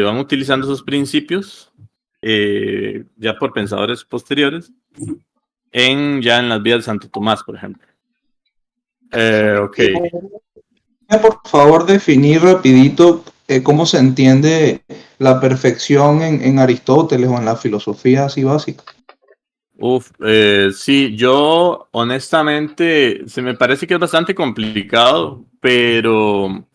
van utilizando esos principios ya por pensadores posteriores ya en las vidas de Santo Tomás, por ejemplo. Ok. Por favor, definir rapidito cómo se entiende la perfección en Aristóteles o en la filosofía así básica. Sí, yo honestamente se me parece que es bastante complicado, pero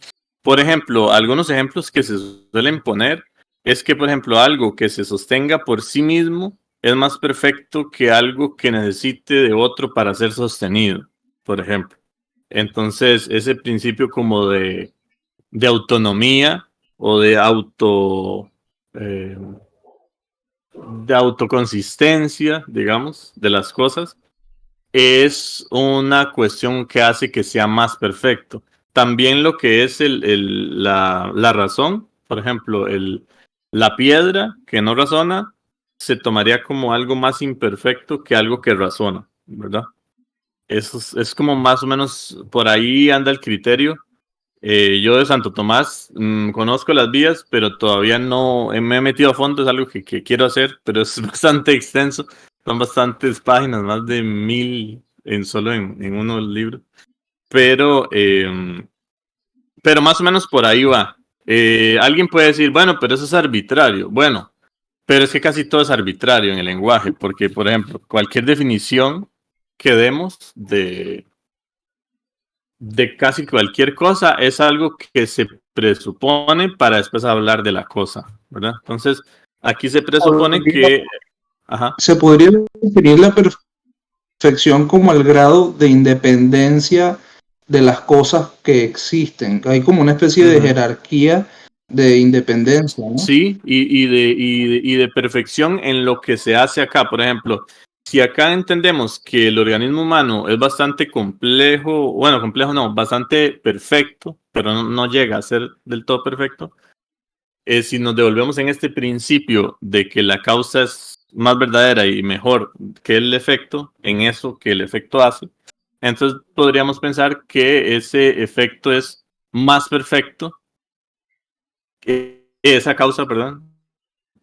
por ejemplo, algunos ejemplos que se suelen poner es que, por ejemplo, algo que se sostenga por sí mismo es más perfecto que algo que necesite de otro para ser sostenido, por ejemplo. Entonces, ese principio como de autonomía o de de autoconsistencia, digamos, de las cosas, es una cuestión que hace que sea más perfecto. También lo que es la razón, por ejemplo, la piedra que no razona, se tomaría como algo más imperfecto que algo que razona, ¿verdad? Eso es como más o menos por ahí anda el criterio. Yo de Santo Tomás conozco las vías, pero todavía no me he metido a fondo, es algo que quiero hacer, pero es bastante extenso, son bastantes páginas, más de 1000 solo en uno del libro, pero más o menos por ahí va. Alguien puede decir, bueno, pero eso es arbitrario. Bueno, pero es que casi todo es arbitrario en el lenguaje, porque, por ejemplo, cualquier definición que demos de casi cualquier cosa es algo que se presupone para después hablar de la cosa, ¿verdad? Entonces, aquí se presupone que... Ajá. Se podría definir la perfección como el grado de independencia de las cosas que existen. Hay como una especie de jerarquía de independencia, ¿no? Sí, y de perfección en lo que se hace acá. Por ejemplo, si acá entendemos que el organismo humano es bastante complejo, bueno, complejo no, bastante perfecto, pero no llega a ser del todo perfecto, si nos devolvemos en este principio de que la causa es más verdadera y mejor que el efecto, en eso que el efecto hace, entonces podríamos pensar que ese efecto es más perfecto, esa causa, perdón,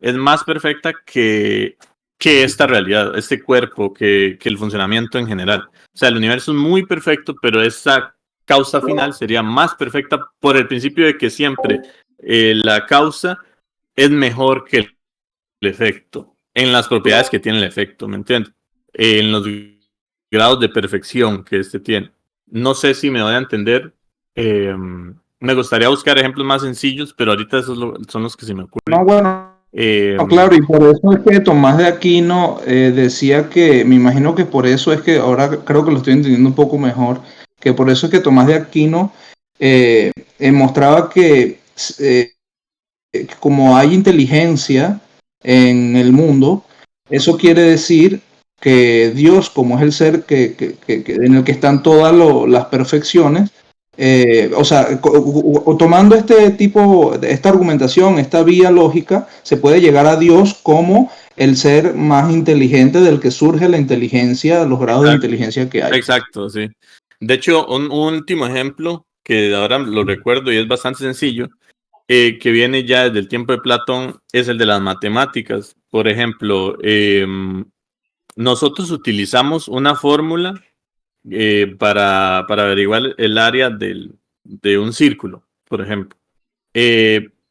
es más perfecta que esta realidad, este cuerpo, que el funcionamiento en general. O sea, el universo es muy perfecto, pero esa causa final sería más perfecta por el principio de que siempre la causa es mejor que el efecto en las propiedades que tiene el efecto, ¿me entiendes? En los grados de perfección que este tiene. No sé si me voy a entender. Me gustaría buscar ejemplos más sencillos, pero ahorita esos son los que se me ocurren. No, bueno, claro, y por eso es que Tomás de Aquino decía que, me imagino que por eso es que, ahora creo que lo estoy entendiendo un poco mejor, que por eso es que Tomás de Aquino mostraba que como hay inteligencia en el mundo, eso quiere decir que Dios, como es el ser en el que están todas las perfecciones, o sea, tomando esta argumentación, esta vía lógica, se puede llegar a Dios como el ser más inteligente del que surge la inteligencia, los grados de inteligencia que hay. Exacto, sí. De hecho, un último ejemplo que ahora lo recuerdo y es bastante sencillo, que viene ya desde el tiempo de Platón, es el de las matemáticas. Por ejemplo, nosotros utilizamos una fórmula para averiguar el área de un círculo, por ejemplo.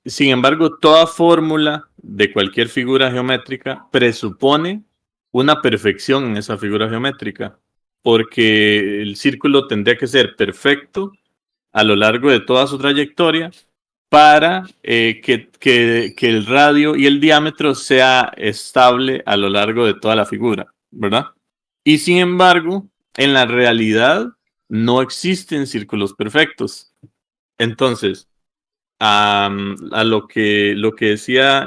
Sin embargo, toda fórmula de cualquier figura geométrica presupone una perfección en esa figura geométrica, porque el círculo tendría que ser perfecto a lo largo de toda su trayectoria para que el radio y el diámetro sea estable a lo largo de toda la figura, ¿verdad? Y sin embargo, en la realidad no existen círculos perfectos. Entonces, a lo que decía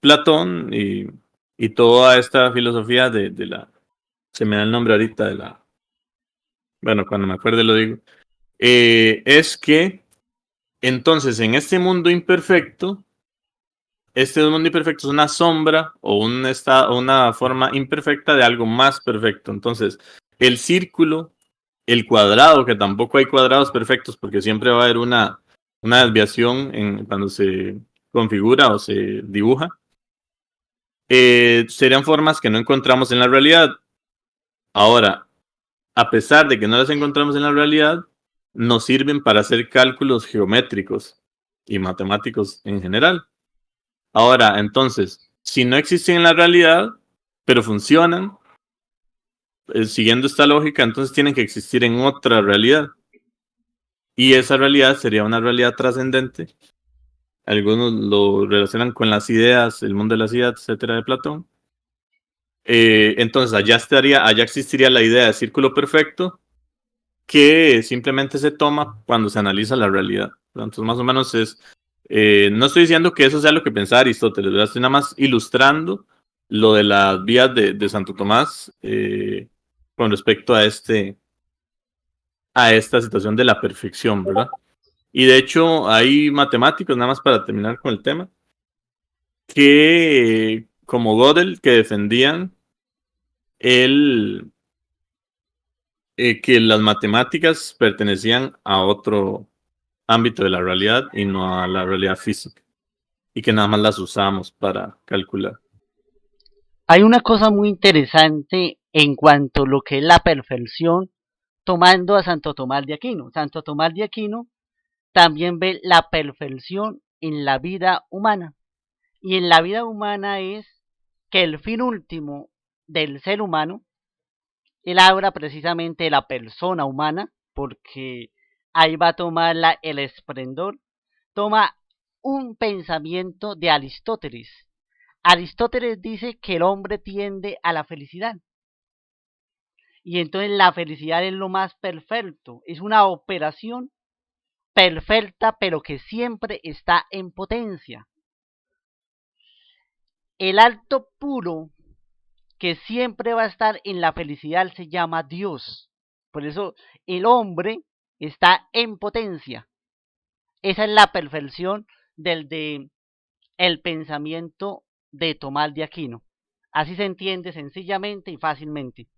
Platón y toda esta filosofía de la, se me da el nombre ahorita de la, bueno, cuando me acuerde lo digo, es que entonces en este mundo imperfecto es una sombra o una forma imperfecta de algo más perfecto. Entonces, el círculo, el cuadrado, que tampoco hay cuadrados perfectos porque siempre va a haber una desviación cuando se configura o se dibuja, serían formas que no encontramos en la realidad. Ahora, a pesar de que no las encontramos en la realidad, nos sirven para hacer cálculos geométricos y matemáticos en general. Ahora, entonces, si no existen en la realidad, pero funcionan, siguiendo esta lógica, entonces tienen que existir en otra realidad. Y esa realidad sería una realidad trascendente. Algunos lo relacionan con las ideas, el mundo de las ideas, etcétera, de Platón. Entonces, allá existiría la idea de círculo perfecto, que simplemente se toma cuando se analiza la realidad. Entonces, más o menos no estoy diciendo que eso sea lo que pensaba Aristóteles, ¿verdad? Estoy nada más ilustrando lo de las vías de Santo Tomás con respecto a esta situación de la perfección, ¿verdad? Y de hecho, hay matemáticos, nada más para terminar con el tema, que como Gödel, que defendían el, que las matemáticas pertenecían a otro ámbito de la realidad y no a la realidad física, y que nada más las usamos para calcular. Hay una cosa muy interesante en cuanto a lo que es la perfección, tomando a Santo Tomás de Aquino. Santo Tomás de Aquino también ve la perfección en la vida humana. Y en la vida humana es que el fin último del ser humano, él habla precisamente de la persona humana, porque ahí va a tomar el esplendor, toma un pensamiento de Aristóteles. Aristóteles dice que el hombre tiende a la felicidad. Y entonces la felicidad es lo más perfecto, es una operación perfecta, pero que siempre está en potencia. El alto puro que siempre va a estar en la felicidad se llama Dios. Por eso el hombre está en potencia. Esa es la perfección el pensamiento de Tomás de Aquino. Así se entiende sencillamente y fácilmente.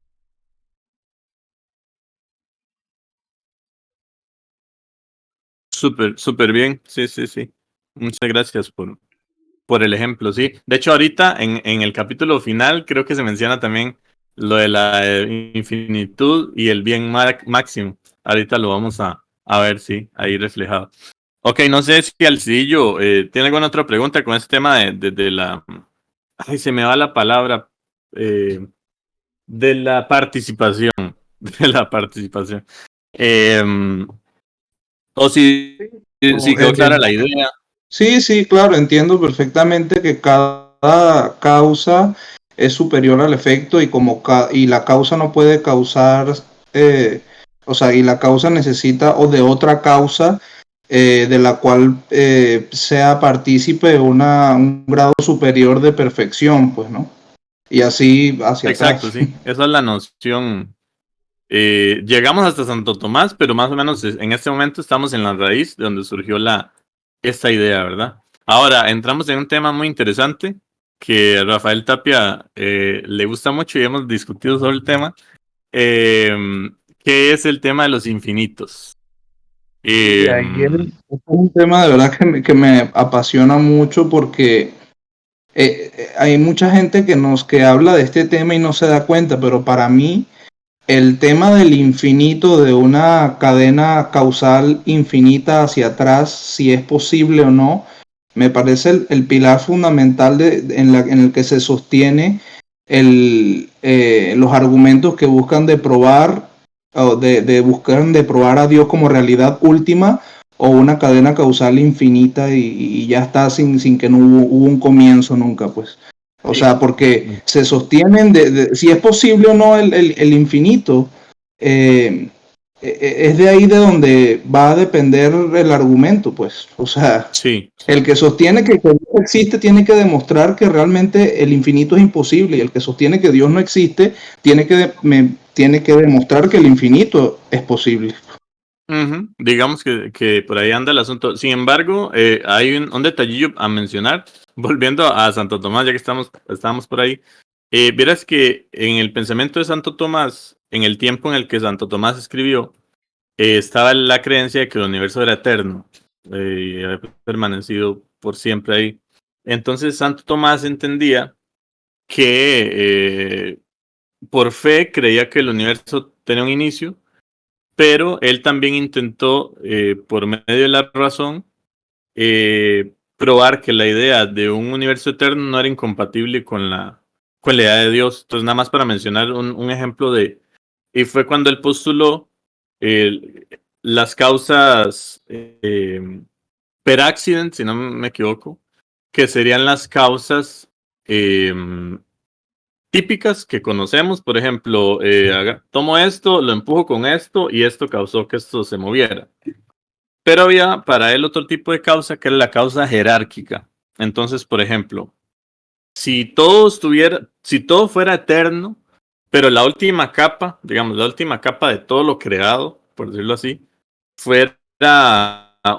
Súper bien, sí, sí, sí. Muchas gracias por el ejemplo, sí. De hecho, ahorita en el capítulo final creo que se menciona también lo de la infinitud y el bien máximo. Ahorita lo vamos a ver, sí, ahí reflejado. Ok, no sé si Alcillo tiene alguna otra pregunta con este tema de la... Ay, se me va la palabra. De la participación. De la participación. O si quedó clara la idea. Sí, sí, claro, entiendo perfectamente que cada causa es superior al efecto y y la causa no puede causar, o sea, y la causa necesita o de otra causa de la cual sea partícipe un grado superior de perfección, pues, ¿no? Y así hacia Exacto, atrás. sí. Esa es la noción. Llegamos hasta Santo Tomás, pero más o menos en este momento estamos en la raíz de donde surgió esta idea, ¿verdad? Ahora, entramos en un tema muy interesante que a Rafael Tapia le gusta mucho y hemos discutido sobre el tema, que es el tema de los infinitos. Y ahí es un tema de verdad que me apasiona mucho porque hay mucha gente que habla de este tema y no se da cuenta, pero para mí el tema del infinito, de una cadena causal infinita hacia atrás, si es posible o no, me parece el pilar fundamental en el que se sostiene los argumentos que buscan de probar o buscan de probar a Dios como realidad última o una cadena causal infinita y ya está sin que no hubo un comienzo nunca, pues. O sea, porque se sostienen si es posible o no el infinito, es de ahí de donde va a depender el argumento, pues. O sea, Sí. el que sostiene que Dios existe tiene que demostrar que realmente el infinito es imposible, y el que sostiene que Dios no existe tiene que demostrar que el infinito es posible. Digamos que por ahí anda el asunto. Sin embargo, hay un detallillo a mencionar, volviendo a Santo Tomás, ya que estamos por ahí. Vieras que en el pensamiento de Santo Tomás, en el tiempo en el que Santo Tomás escribió, estaba la creencia de que el universo era eterno y había permanecido por siempre ahí. Entonces Santo Tomás entendía que por fe creía que el universo tenía un inicio, pero él también intentó, por medio de la razón, probar que la idea de un universo eterno no era incompatible con la idea de Dios. Entonces, nada más para mencionar un ejemplo y fue cuando él postuló eh, las causas per accident, si no me equivoco, que serían las causas eh, típicas que conocemos. Por ejemplo, tomo esto, lo empujo con esto y esto causó que esto se moviera. Pero había para él otro tipo de causa que era la causa jerárquica. Entonces, por ejemplo, si todo fuera eterno, pero la última capa, digamos, la última capa de todo lo creado, por decirlo así, fuera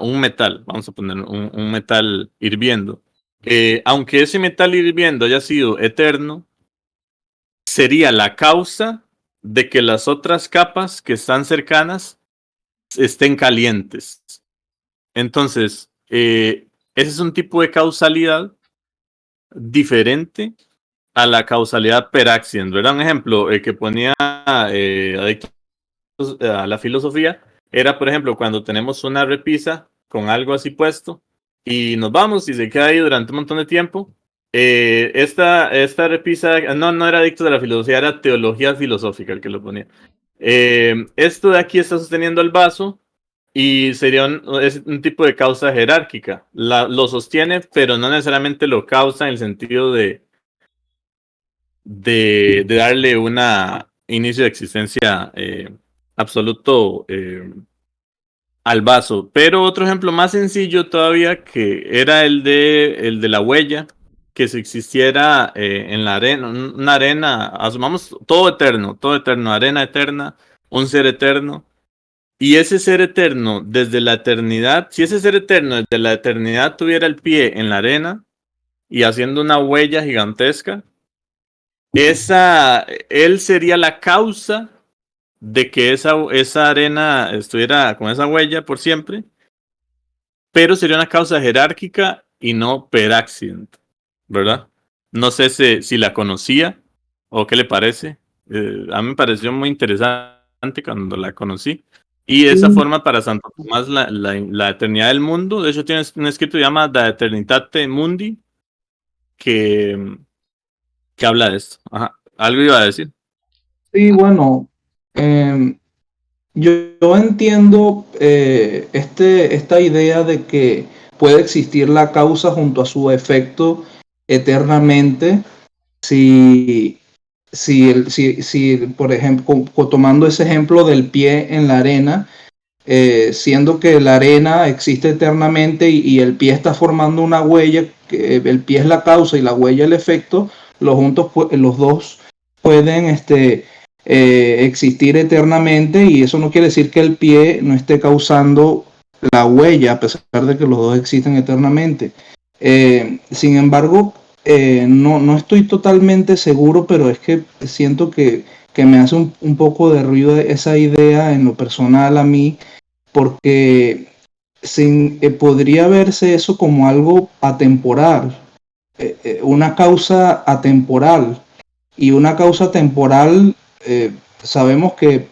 un metal, vamos a poner un metal hirviendo. Aunque ese metal hirviendo haya sido eterno, sería la causa de que las otras capas que están cercanas estén calientes. Entonces, ese es un tipo de causalidad diferente a la causalidad per accident, ¿verdad? Un ejemplo que ponía adictos a la filosofía era, por ejemplo, cuando tenemos una repisa con algo así puesto y nos vamos y se queda ahí durante un montón de tiempo. Esta repisa, no era adicto de la filosofía, era teología filosófica el que lo ponía. Esto de aquí está sosteniendo el vaso y sería es un tipo de causa jerárquica. Lo sostiene, pero no necesariamente lo causa en el sentido de darle una inicio de existencia absoluto al vaso. Pero otro ejemplo más sencillo todavía que era el de la huella, que si existiera en la arena, una arena, asumamos todo eterno, arena eterna, un ser eterno. Y ese ser eterno, desde la eternidad, si ese ser eterno desde la eternidad tuviera el pie en la arena y haciendo una huella gigantesca, él sería la causa de que esa arena estuviera con esa huella por siempre, pero sería una causa jerárquica y no per accident, ¿verdad? No sé si la conocía o qué le parece. A mí me pareció muy interesante cuando la conocí. Y de esa Sí, forma, para Santo Tomás, la eternidad del mundo, de hecho, tiene un escrito que se llama Da Eternitate Mundi, que, que habla de esto. Ajá. Algo iba a decir. sí, bueno, yo entiendo esta idea de que puede existir la causa junto a su efecto eternamente si, si, por ejemplo, tomando ese ejemplo del pie en la arena, siendo que la arena existe eternamente y el pie está formando una huella, que el pie es la causa y la huella el efecto, los dos pueden existir eternamente y eso no quiere decir que el pie no esté causando la huella a pesar de que los dos existen eternamente. Sin embargo, no estoy totalmente seguro, pero es que siento que me hace un poco de ruido esa idea en lo personal a mí, porque podría verse eso como algo atemporal, una causa atemporal, y una causa temporal sabemos que,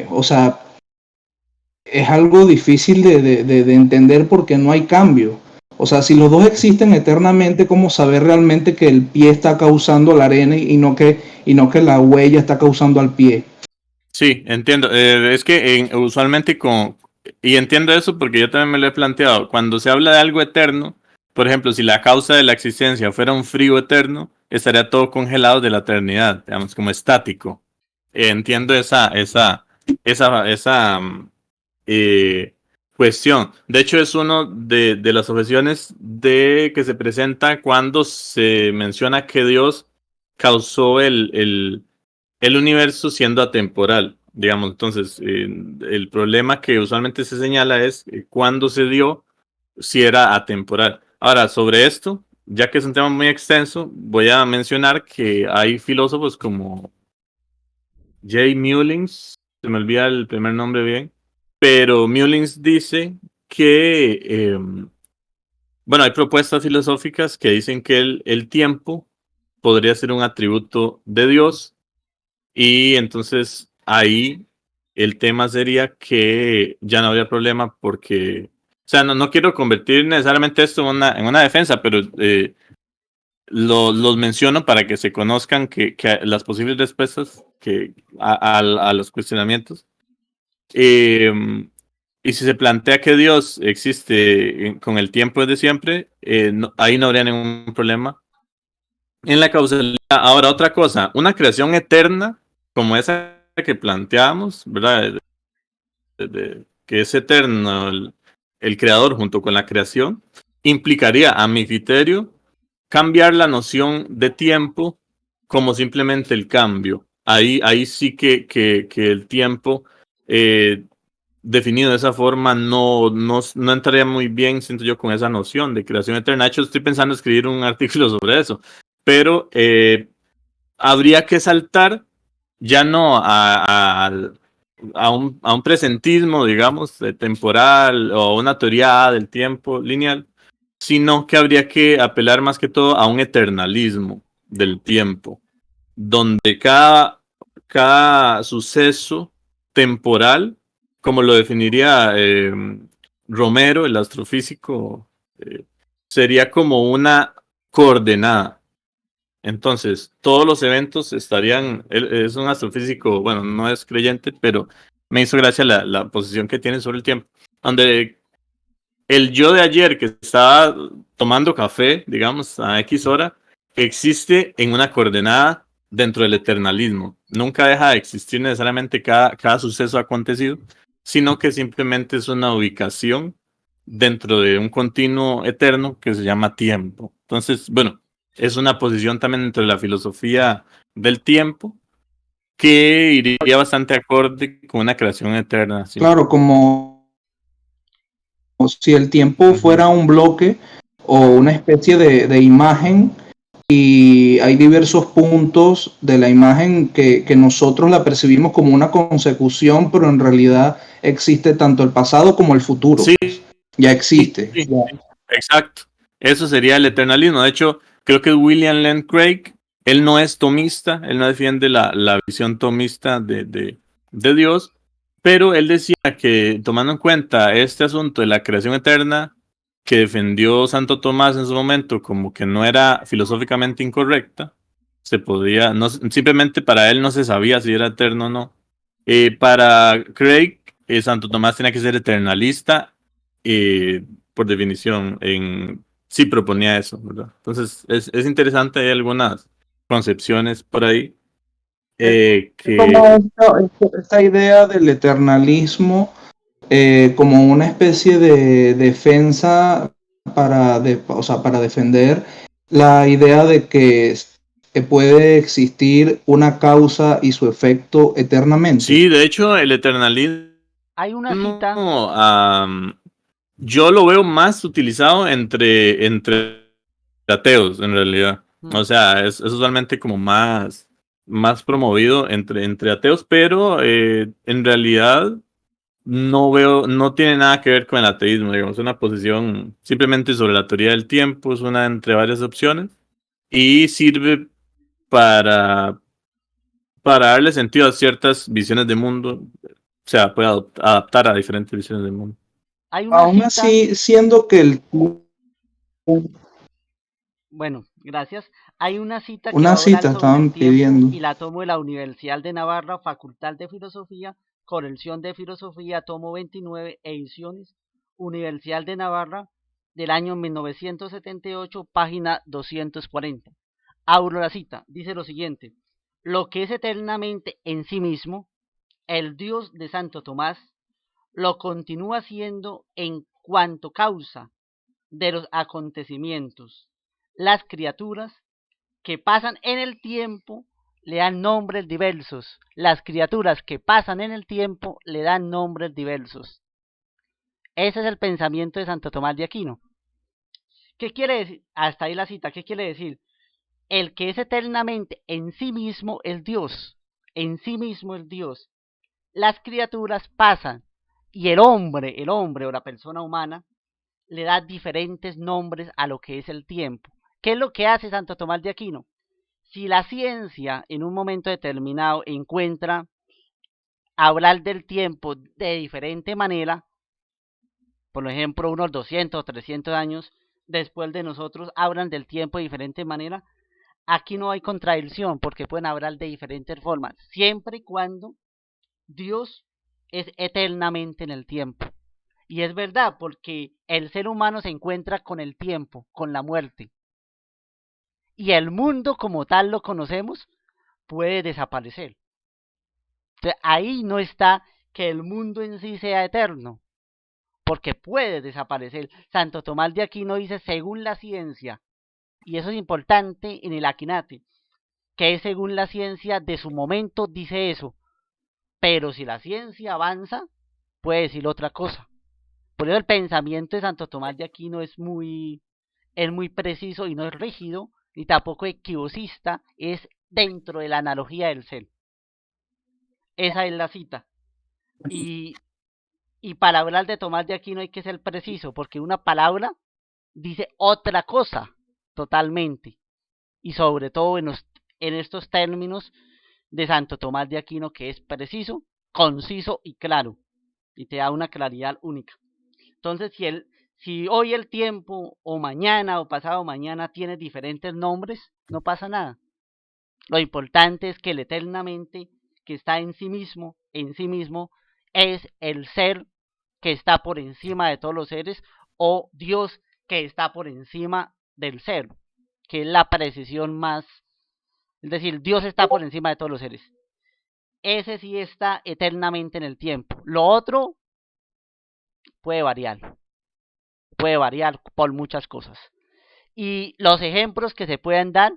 o sea, es algo difícil de entender porque no hay cambio. O sea, si los dos existen eternamente, ¿cómo saber realmente que el pie está causando la arena y no que la huella está causando al pie? Sí, entiendo. Es que usualmente y entiendo eso porque yo también me lo he planteado. Cuando se habla de algo eterno, por ejemplo, si la causa de la existencia fuera un frío eterno, estaría todo congelado de la eternidad, digamos, como estático. Entiendo esa eh, cuestión. De hecho, es uno de las objeciones que se presenta cuando se menciona que Dios causó el universo siendo atemporal, digamos. Entonces, el problema que usualmente se señala es cuándo se dio, si era atemporal. Ahora, sobre esto, ya que es un tema muy extenso, voy a mencionar que hay filósofos como Jay Mullins, se me olvida el primer nombre bien, pero Mullins dice que bueno, hay propuestas filosóficas que dicen que el tiempo podría ser un atributo de Dios y entonces ahí el tema sería que ya no habría problema porque, o sea, no quiero convertir necesariamente esto en una defensa, pero los menciono para que se conozcan que las posibles respuestas a los cuestionamientos. Eh, y si se plantea que Dios existe con el tiempo desde siempre, ahí no habría ningún problema en la causalidad. Ahora, otra cosa, una creación eterna como esa que planteamos, ¿verdad? Que es eterno el creador junto con la creación, implicaría, a mi criterio, cambiar la noción de tiempo como simplemente el cambio. Ahí sí que el tiempo definido de esa forma no entraría muy bien, siento yo, con esa noción de creación eterna. De hecho, estoy pensando en escribir un artículo sobre eso, pero habría que saltar ya no a un presentismo, digamos, temporal o una teoría del tiempo lineal, sino que habría que apelar más que todo a un eternalismo del tiempo, donde cada suceso temporal, como lo definiría Romero, el astrofísico, eh, sería como una coordenada. Entonces, todos los eventos estarían, él es un astrofísico, bueno, no es creyente, pero me hizo gracia la posición que tiene sobre el tiempo, donde el yo de ayer que estaba tomando café, digamos, a X hora, existe en una coordenada dentro del eternalismo. Nunca deja de existir necesariamente cada suceso acontecido, sino que simplemente es una ubicación dentro de un continuo eterno que se llama tiempo. Entonces, bueno, es una posición también dentro de la filosofía del tiempo que iría bastante acorde con una creación eterna. ¿Sí? Claro, como si el tiempo fuera un bloque o una especie de imagen y hay diversos puntos de la imagen que nosotros la percibimos como una consecución, pero en realidad existe tanto el pasado como el futuro. Sí, ya existe. sí, exacto. Eso sería el eternalismo. De hecho, creo que William Lane Craig, él no es tomista, él no defiende la visión tomista de Dios, pero él decía que tomando en cuenta este asunto de la creación eterna que defendió Santo Tomás en su momento como que no era filosóficamente incorrecta, se podía, no, simplemente para él no se sabía si era eterno o no. Para Craig, Santo Tomás tenía que ser eternalista por definición, sí proponía eso, ¿verdad? Entonces, es interesante, hay algunas concepciones por ahí Como que... esta idea del eternalismo como una especie de defensa o sea, para defender la idea de que puede existir una causa y su efecto eternamente. Sí, de hecho, el eternalismo, Hay una cita, yo lo veo más utilizado entre ateos, en realidad. O sea, es usualmente como más promovido entre ateos, pero en realidad no tiene nada que ver con el ateísmo, digamos, es una posición simplemente sobre la teoría del tiempo, es una entre varias opciones y sirve para, para darle sentido a ciertas visiones de mundo, o sea, puede adaptar a diferentes visiones del mundo. hay una Aún cita, así, siendo que bueno, gracias. Hay una cita que una habla cita sobre el estaban tiempo pidiendo. y la tomo de la Universidad de Navarra, Facultad de Filosofía, Colección de Filosofía, tomo 29, ediciones, Universidad de Navarra, del año 1978, página 240. Abro la cita, dice lo siguiente: lo que es eternamente en sí mismo, el Dios de Santo Tomás, lo continúa siendo en cuanto causa de los acontecimientos. Las criaturas que pasan en el tiempo le dan nombres diversos. Las criaturas que pasan en el tiempo le dan nombres diversos. Ese es el pensamiento de Santo Tomás de Aquino. ¿Qué quiere decir? Hasta ahí la cita. ¿Qué quiere decir? El que es eternamente en sí mismo es Dios. En sí mismo es Dios. Las criaturas pasan y el hombre o la persona humana le da diferentes nombres a lo que es el tiempo. ¿Qué es lo que hace Santo Tomás de Aquino? Si la ciencia en un momento determinado encuentra hablar del tiempo de diferente manera, por ejemplo, unos 200 o 300 años después de nosotros hablan del tiempo de diferente manera, aquí no hay contradicción porque pueden hablar de diferentes formas, siempre y cuando Dios es eternamente en el tiempo. Y es verdad, porque el ser humano se encuentra con el tiempo, con la muerte. Y el mundo como tal lo conocemos puede desaparecer. Entonces, ahí no está que el mundo en sí sea eterno, porque puede desaparecer. Santo Tomás de Aquino dice, según la ciencia, y eso es importante en el Aquinate, que es según la ciencia de su momento dice eso, pero si la ciencia avanza, puede decir otra cosa. Por eso el pensamiento de Santo Tomás de Aquino es muy preciso y no es rígido, ni tampoco equivocista, es dentro de la analogía del ser. Esa es la cita. Y para hablar de Tomás de Aquino hay que ser preciso, porque una palabra dice otra cosa totalmente. Y sobre todo en estos términos de Santo Tomás de Aquino, que es preciso, conciso y claro. Y te da una claridad única. Entonces, si hoy el tiempo, o mañana, o pasado mañana, tiene diferentes nombres, no pasa nada. Lo importante es que el eternamente, que está en sí mismo, es el ser que está por encima de todos los seres, o Dios que está por encima del ser, que es la precisión más, es decir, Dios está por encima de todos los seres. Ese sí está eternamente en el tiempo. Lo otro puede variar por muchas cosas. Y los ejemplos que se pueden dar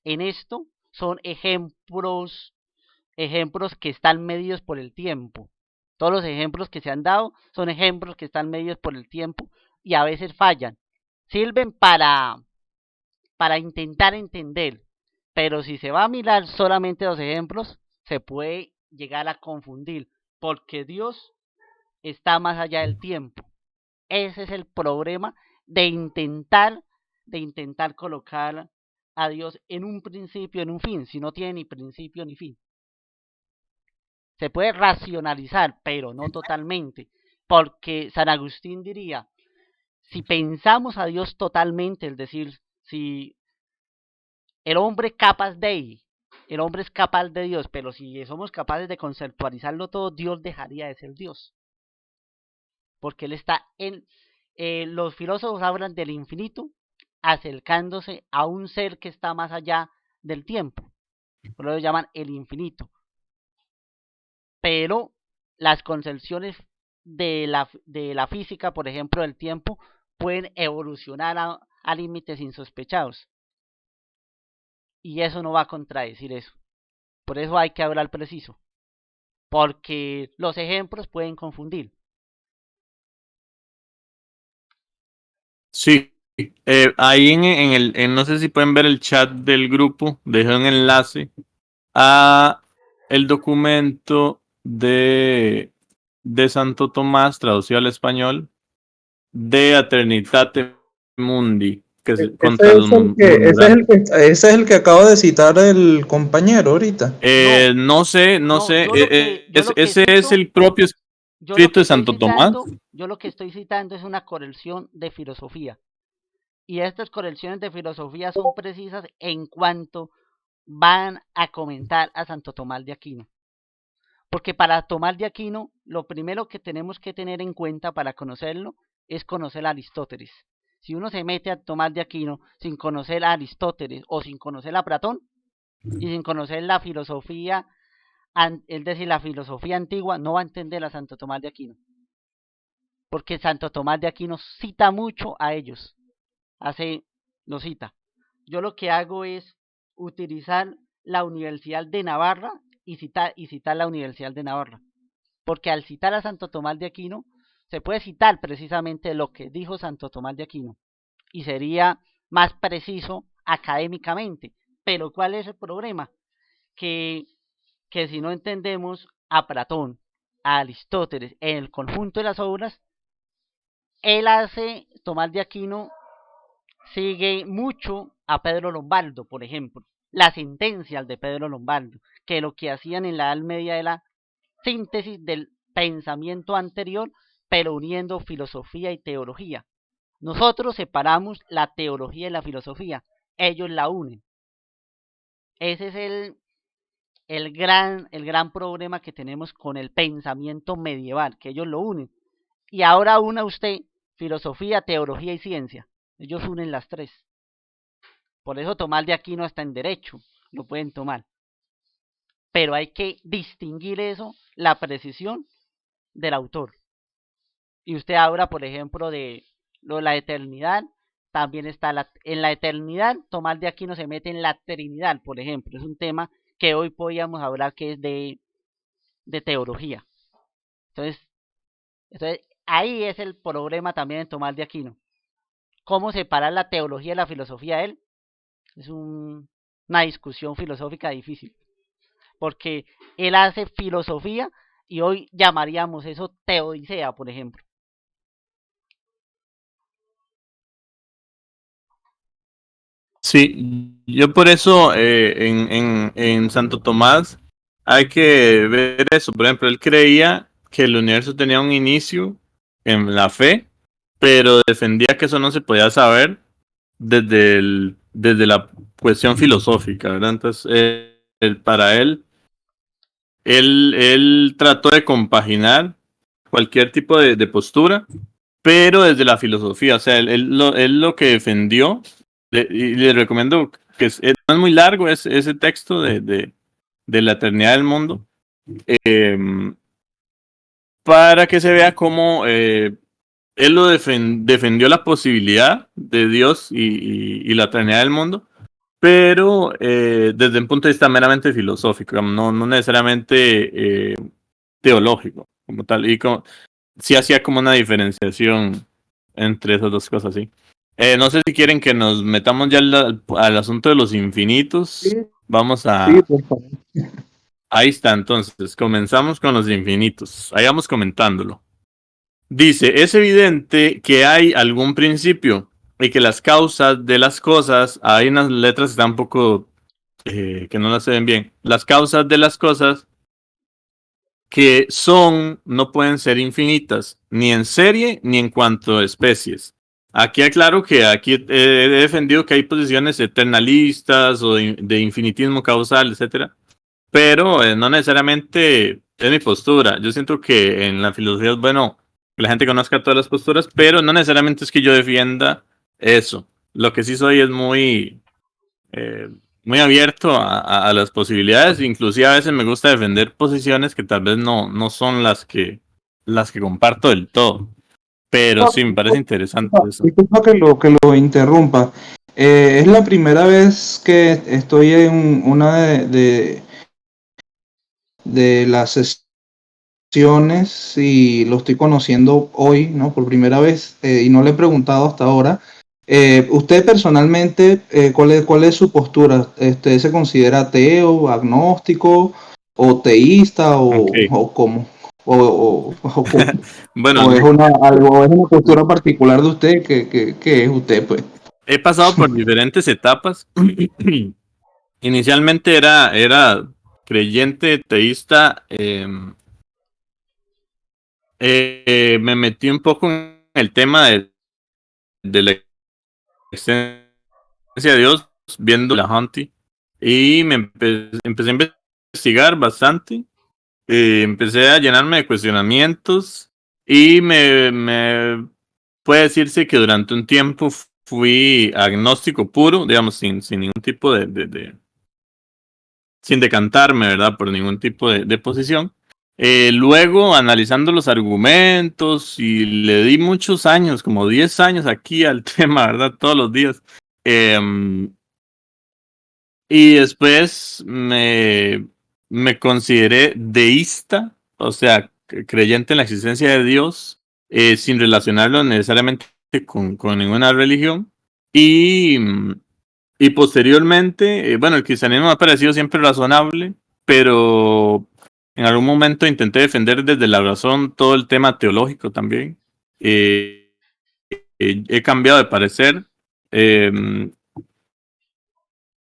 en esto son ejemplos que están medidos por el tiempo. Todos los ejemplos que se han dado son ejemplos que están medidos por el tiempo y a veces fallan. Sirven para intentar entender, pero si se va a mirar solamente los ejemplos, se puede llegar a confundir, porque Dios está más allá del tiempo. Ese es el problema de intentar colocar a Dios en un principio, en un fin, si no tiene ni principio ni fin. Se puede racionalizar, pero no totalmente, porque San Agustín diría, si pensamos a Dios totalmente, es decir, si el hombre el hombre es capaz de Dios, pero si somos capaces de conceptualizarlo todo, Dios dejaría de ser Dios, porque Él está en... los filósofos hablan del infinito, acercándose a un ser que está más allá del tiempo, por eso lo llaman el infinito. Pero las concepciones de la física, por ejemplo, del tiempo, pueden evolucionar a límites insospechados. Y eso no va a contradecir eso. Por eso hay que hablar preciso. Porque los ejemplos pueden confundir. Sí, ahí no sé si pueden ver el chat del grupo, dejé un enlace a el documento de Santo Tomás, traducido al español, de Aeternitate Mundi, que es contra los Ese es el que acaba de citar el compañero ahorita. no sé, ese es el propio escrito de Santo Tomás. Yo lo que estoy citando es una corrección de filosofía. Y estas correcciones de filosofía son precisas en cuanto van a comentar a Santo Tomás de Aquino. Porque para Tomás de Aquino, lo primero que tenemos que tener en cuenta para conocerlo es conocer a Aristóteles. Si uno se mete a Tomás de Aquino sin conocer a Aristóteles o sin conocer a Platón y sin conocer la filosofía, es decir, la filosofía antigua, no va a entender a Santo Tomás de Aquino. Porque Santo Tomás de Aquino cita mucho a ellos. Lo cita. Yo lo que hago es utilizar la Universidad de Navarra y citar la Universidad de Navarra. Porque al citar a Santo Tomás de Aquino, se puede citar precisamente lo que dijo Santo Tomás de Aquino. Y sería más preciso académicamente. Pero ¿cuál es el problema? Que si no entendemos a Platón, a Aristóteles en el conjunto de las obras, Tomás de Aquino sigue mucho a Pedro Lombardo, por ejemplo, las sentencias de Pedro Lombardo, que lo que hacían en la Edad Media era síntesis del pensamiento anterior, pero uniendo filosofía y teología. Nosotros separamos la teología y la filosofía, ellos la unen. Ese es el gran problema que tenemos con el pensamiento medieval, que ellos lo unen. Y ahora una usted filosofía, teología y ciencia. Ellos unen las tres. Por eso Tomás de Aquino está en derecho, lo pueden tomar. Pero hay que distinguir eso, la precisión del autor. Y usted habla, por ejemplo, de la eternidad, también está en la eternidad, Tomás de Aquino se mete en la Trinidad, por ejemplo. Es un tema que hoy podríamos hablar que es de teología. Entonces, ahí es el problema también en Tomás de Aquino. ¿Cómo separar la teología y la filosofía de él? Es una discusión filosófica difícil. Porque él hace filosofía y hoy llamaríamos eso teodicea, por ejemplo. Sí, yo por eso en Santo Tomás hay que ver eso. Por ejemplo, él creía que el universo tenía un inicio en la fe, pero defendía que eso no se podía saber desde la cuestión filosófica, ¿verdad? Entonces, para él trató de compaginar cualquier tipo de postura, pero desde la filosofía. O sea, él lo que defendió, y le recomiendo que no es muy largo ese texto de la eternidad del mundo, para que se vea cómo él defendió la posibilidad de Dios y la eternidad del mundo, pero desde un punto de vista meramente filosófico, digamos, no necesariamente teológico como tal. Y sí hacía como una diferenciación entre esas dos cosas, sí. No sé si quieren que nos metamos ya al asunto de los infinitos. Sí, Vamos sí, por favor. Ahí está, entonces, comenzamos con los infinitos. Ahí vamos comentándolo. Dice, es evidente que hay algún principio y que las causas de las cosas, hay unas letras que están un poco, que no las se ven bien. Las causas de las cosas que no pueden ser infinitas, ni en serie ni en cuanto a especies. Aquí aclaro que aquí he defendido que hay posiciones eternalistas o de infinitismo causal, etcétera, pero no necesariamente es mi postura. Yo siento que en la filosofía es bueno que la gente conozca todas las posturas, pero no necesariamente es que yo defienda eso. Lo que sí soy es eh, muy abierto a las posibilidades. Inclusive a veces me gusta defender posiciones que tal vez no son las que comparto del todo. Pero sí, me parece interesante eso. Disculpa que lo interrumpa. Es la primera vez que estoy en una de las sesiones y lo estoy conociendo hoy, ¿no? Por primera vez, y no le he preguntado hasta ahora. Usted personalmente, ¿cuál es su postura? ¿Usted se considera ateo, agnóstico, o teísta, Okay. o cómo? O cómo? Bueno, ¿O es una postura particular de usted que es usted, pues? he pasado por diferentes etapas. Inicialmente era creyente, teísta. Me metí un poco en el tema de la existencia de Dios, viendo la Hunty. Y empecé a investigar bastante. Empecé a llenarme de cuestionamientos. Y puede decirse que durante un tiempo fui agnóstico puro, digamos, sin ningún tipo sin decantarme, ¿verdad? Por ningún tipo de posición. Luego, analizando los argumentos, y le di muchos años, como 10 años aquí al tema, ¿verdad? Todos los días. Y después me consideré deísta, o sea, creyente en la existencia de Dios, sin relacionarlo necesariamente con ninguna religión. Y, y posteriormente, bueno, el cristianismo me ha parecido siempre razonable, pero en algún momento intenté defender desde la razón todo el tema teológico también. he cambiado de parecer.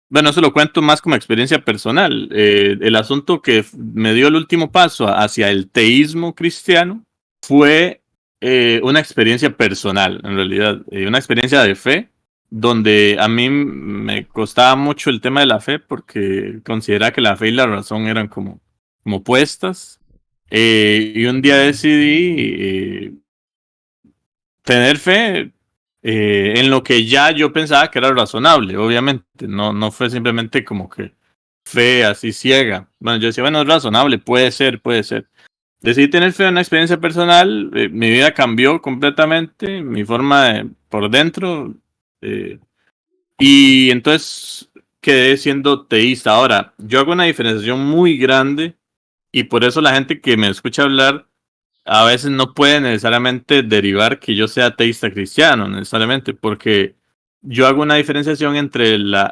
Bueno, eso lo cuento más como experiencia personal. El asunto que me dio el último paso hacia el teísmo cristiano fue una experiencia personal, en realidad, una experiencia de fe, donde a mí me costaba mucho el tema de la fe porque consideraba que la fe y la razón eran como opuestas. Y un día decidí tener fe en lo que ya yo pensaba que era razonable, obviamente. No fue simplemente como que fe así ciega. Bueno, yo decía, bueno, es razonable, puede ser, puede ser. Decidí tener fe en una experiencia personal, mi vida cambió completamente, mi forma por dentro, y entonces quedé siendo teísta. Ahora, yo hago una diferenciación muy grande y por eso la gente que me escucha hablar a veces no puede necesariamente derivar que yo sea ateísta cristiano, necesariamente, porque yo hago una diferenciación entre la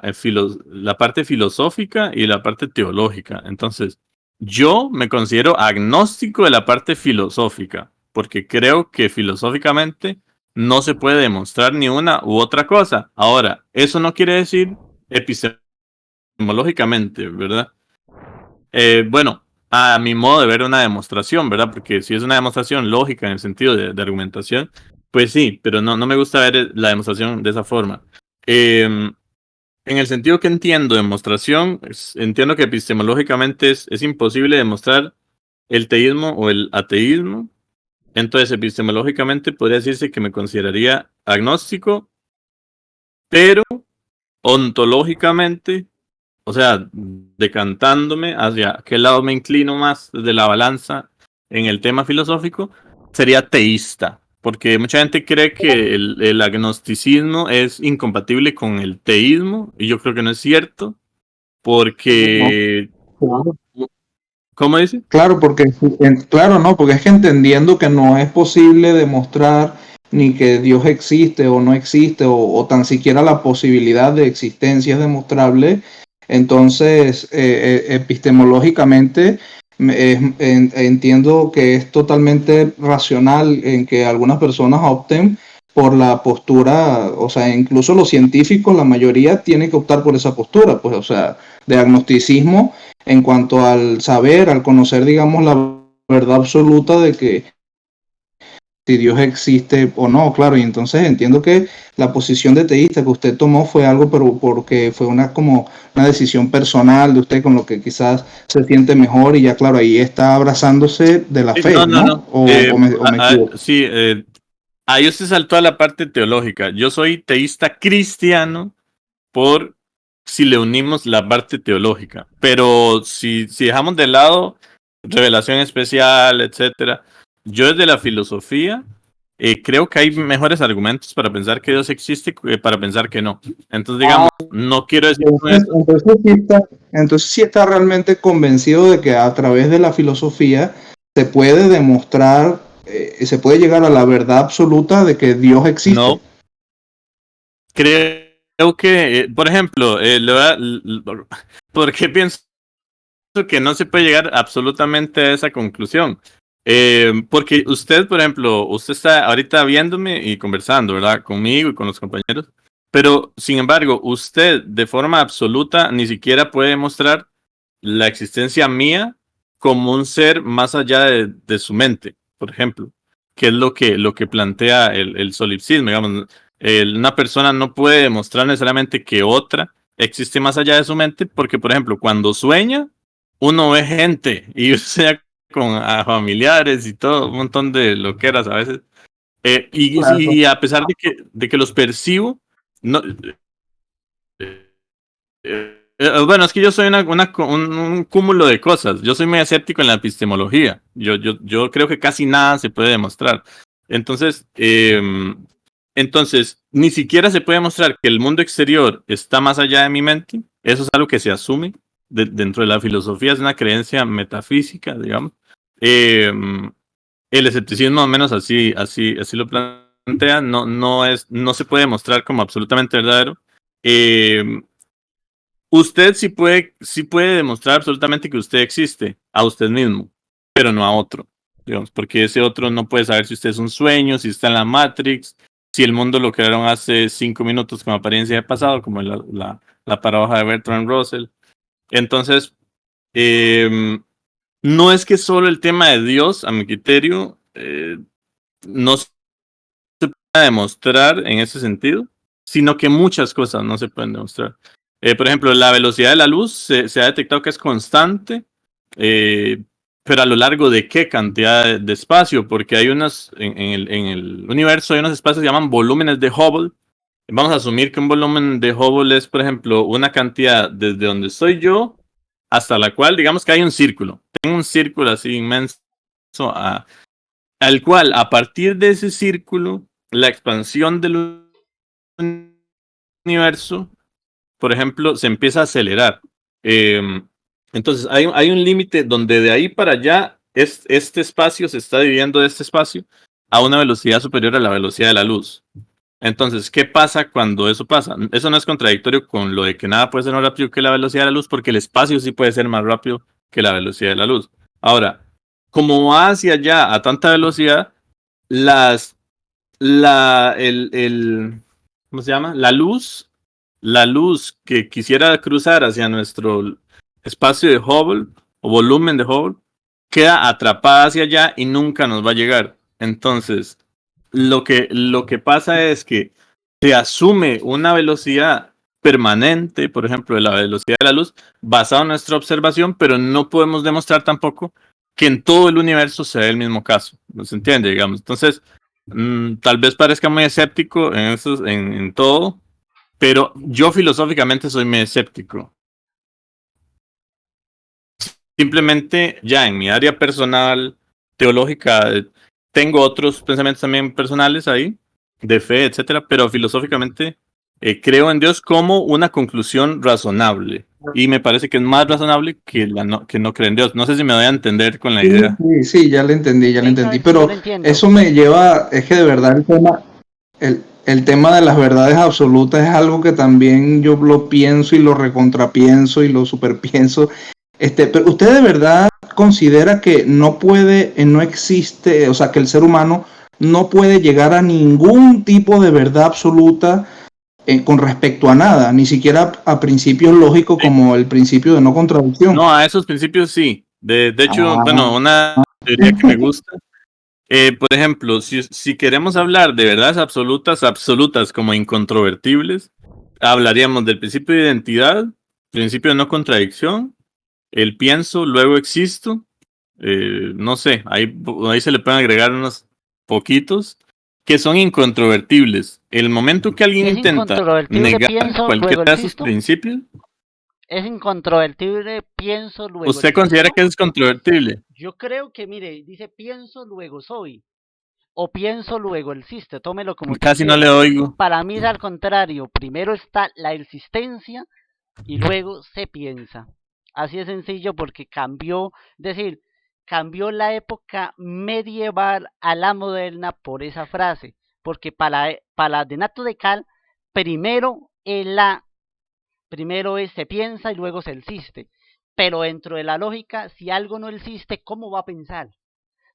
parte filosófica y la parte teológica. Entonces, yo me considero agnóstico de la parte filosófica, porque creo que filosóficamente no se puede demostrar ni una u otra cosa. Ahora, eso no quiere decir epistemológicamente, ¿verdad? Bueno, a mi modo de ver una demostración, ¿verdad? Porque si es una demostración lógica en el sentido de argumentación, pues sí, pero no me gusta ver la demostración de esa forma. En el sentido que entiendo demostración, entiendo que epistemológicamente es imposible demostrar el teísmo o el ateísmo. Entonces, epistemológicamente podría decirse que me consideraría agnóstico, pero ontológicamente, o sea, decantándome hacia qué lado me inclino más de la balanza en el tema filosófico, sería teísta, porque mucha gente cree que el agnosticismo es incompatible con el teísmo, y yo creo que no es cierto, porque... Claro. ¿Cómo dice? Claro, claro, no, porque es que entendiendo que no es posible demostrar ni que Dios existe o no existe, o tan siquiera la posibilidad de existencia es demostrable, entonces epistemológicamente entiendo que es totalmente racional en que algunas personas opten por la postura, o sea, incluso los científicos, la mayoría tienen que optar por esa postura, pues, o sea, de agnosticismo en cuanto al saber, al conocer, digamos, la verdad absoluta de que si Dios existe o no, claro, y entonces entiendo que la posición de teísta que usted tomó fue algo, pero porque fue como una decisión personal de usted con lo que quizás se siente mejor y ya, claro, ahí está abrazándose de la fe, ¿no? ¿O me equivoco? Sí, ahí usted saltó a la parte teológica. Yo soy teísta cristiano por si le unimos la parte teológica. Pero si dejamos de lado revelación especial, etcétera, yo desde la filosofía creo que hay mejores argumentos para pensar que Dios existe que para pensar que no. Entonces, digamos, no quiero decir entonces sí está realmente convencido de que a través de la filosofía se puede demostrar, se puede llegar a la verdad absoluta de que Dios existe. No. Creo que, por ejemplo, ¿por qué pienso que no se puede llegar absolutamente a esa conclusión? Porque usted, por ejemplo, usted está ahorita viéndome y conversando, ¿verdad? Conmigo y con los compañeros, pero sin embargo, usted de forma absoluta ni siquiera puede demostrar la existencia mía como un ser más allá de su mente, por ejemplo, que es lo que plantea el solipsismo, digamos. Una persona no puede demostrar necesariamente que otra existe más allá de su mente, porque, por ejemplo, cuando sueña, uno ve gente y sueña con familiares y todo, un montón de loqueras a veces. Claro. Y a pesar de que los percibo, no, bueno, es que yo soy un cúmulo de cosas. Yo soy muy escéptico en la epistemología. Yo creo que casi nada se puede demostrar. Entonces, ni siquiera se puede demostrar que el mundo exterior está más allá de mi mente. Eso es algo que se asume dentro de la filosofía, es una creencia metafísica, digamos. El escepticismo, al menos así lo plantea, no se puede demostrar como absolutamente verdadero. Usted sí puede demostrar absolutamente que usted existe a usted mismo, pero no a otro, digamos, porque ese otro no puede saber si usted es un sueño, si está en la Matrix, si el mundo lo crearon hace 5 minutos con apariencia de pasado, como la paradoja de Bertrand Russell. Entonces, no es que solo el tema de Dios, a mi criterio, no se pueda demostrar en ese sentido, sino que muchas cosas no se pueden demostrar. Por ejemplo, la velocidad de la luz se ha detectado que es constante, pero a lo largo de qué cantidad de espacio, porque hay unas, en el universo hay unos espacios que se llaman volúmenes de Hubble. Vamos a asumir que un volumen de Hubble es, por ejemplo, una cantidad desde donde estoy yo hasta la cual, digamos que hay un círculo. Tengo un círculo así inmenso, al cual, a partir de ese círculo, la expansión del universo, por ejemplo, se empieza a acelerar. Entonces, hay un límite donde de ahí para allá, este espacio se está dividiendo de este espacio a una velocidad superior a la velocidad de la luz. Entonces, ¿qué pasa cuando eso pasa? Eso no es contradictorio con lo de que nada puede ser más rápido que la velocidad de la luz, porque el espacio sí puede ser más rápido que la velocidad de la luz. Ahora, como va hacia allá a tanta velocidad, ¿cómo se llama? La luz que quisiera cruzar hacia nuestro espacio de Hubble o volumen de Hubble queda atrapada hacia allá y nunca nos va a llegar. Entonces, lo que pasa es que se asume una velocidad permanente, por ejemplo, de la velocidad de la luz, basada en nuestra observación, pero no podemos demostrar tampoco que en todo el universo se dé el mismo caso. ¿No se entiende? Digamos. Entonces, tal vez parezca muy escéptico en todo, pero yo filosóficamente soy muy escéptico. Simplemente ya en mi área personal, teológica, tengo otros pensamientos también personales ahí, de fe, etcétera, pero filosóficamente creo en Dios como una conclusión razonable. Y me parece que es más razonable que no creer en Dios. No sé si me doy a entender con la idea. Sí, ya le entendí, Sí, pero yo lo entiendo. eso me lleva, es que de verdad el tema de las verdades absolutas es algo que también yo lo pienso y lo recontrapienso y lo superpienso. Pero usted de verdad considera que no puede, no existe, o sea, que el ser humano no puede llegar a ningún tipo de verdad absoluta con respecto a nada, ni siquiera a principios lógicos como el principio de no contradicción. No, a esos principios sí. De hecho, bueno, una teoría que me gusta. Por ejemplo, si queremos hablar de verdades absolutas como incontrovertibles, hablaríamos del principio de identidad, principio de no contradicción, el pienso, luego existo, no sé, ahí se le pueden agregar unos poquitos que son incontrovertibles. El momento que alguien Es intenta incontrovertible, negar pienso, cualquiera luego de esos existo. principios, Es incontrovertible, pienso, luego ¿usted considera existo. que es controvertible? Yo creo que, mire, dice pienso, luego soy. O pienso, luego existe. Tómelo como usted Casi no le quiera. oigo. Para mí es al contrario. Primero está la existencia y luego se piensa. Así de sencillo porque cambió, es decir, cambió la época medieval a la moderna por esa frase. Porque para Denato de Cal, primero se piensa y luego se existe. Pero dentro de la lógica, si algo no existe, ¿cómo va a pensar?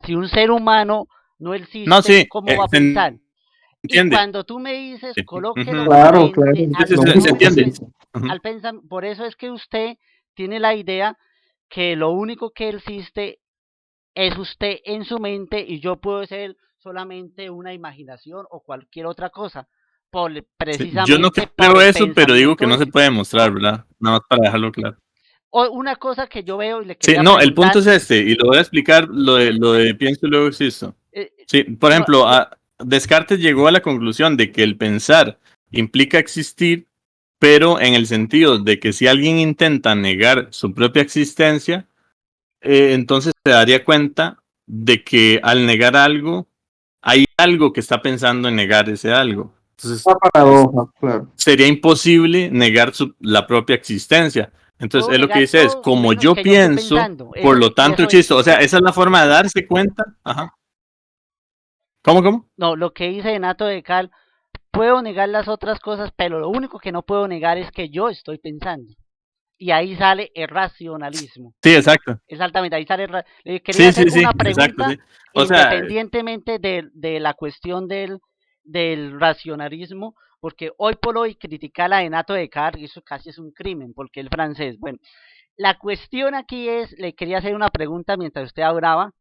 Si un ser humano no existe, No, sí, ¿cómo va a se pensar? Y entiende. cuando tú me dices, colóquelo Claro, frente a Sí, lo se único entiende. al pensamiento, por eso es que usted tiene la idea que lo único que existe es usted en su mente y yo puedo ser solamente una imaginación o cualquier otra cosa, Sí, precisamente yo no por creo el eso, pero digo que pensamiento no se ese. puede demostrar, ¿verdad? Nada más para dejarlo claro. O una cosa que yo veo y le Sí, quería no, el punto preguntar, es este, y lo voy a explicar lo de pienso y luego existo. eh, Sí, por no, ejemplo, Descartes llegó a la conclusión de que el pensar implica existir, pero en el sentido de que si alguien intenta negar su propia existencia, entonces se daría cuenta de que al negar algo, hay algo que está pensando en negar ese algo. Entonces, Una paradoja, claro. sería imposible negar la propia existencia. Entonces, puedo él lo que negar dice es, todo como menos yo que yo estoy pienso, pensando. por lo Y tanto eso es. existo. O sea, esa es la forma de darse cuenta. Ajá. ¿Cómo? No, lo que dice Renato de Cal, puedo negar las otras cosas, pero lo único que no puedo negar es que yo estoy pensando. Y ahí sale el racionalismo. Sí, exacto. Exactamente, ahí sale le quería Sí, hacer sí, sí, una exacto, pregunta sí. O sea, independientemente de la cuestión del racionalismo, porque hoy por hoy criticar a Renato Descartes, eso casi es un crimen, porque el francés, bueno, la cuestión aquí es, le quería hacer una pregunta mientras usted hablaba,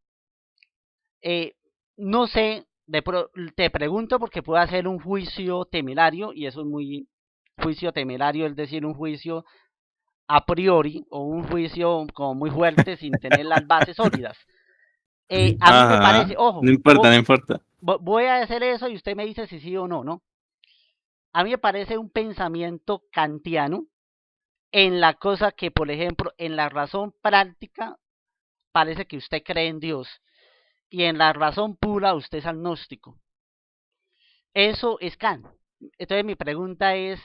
no sé, te pregunto porque puedo hacer un juicio temerario, y eso es muy juicio temerario, es decir, un juicio a priori, o un juicio como muy fuerte sin tener las bases sólidas. A mí me parece, ojo, no importa, no importa. voy a hacer eso y usted me dice si sí o no, ¿no? A mí me parece un pensamiento kantiano en la cosa que, por ejemplo, en la razón práctica parece que usted cree en Dios y en la razón pura usted es agnóstico. Eso es Kant. Entonces mi pregunta es,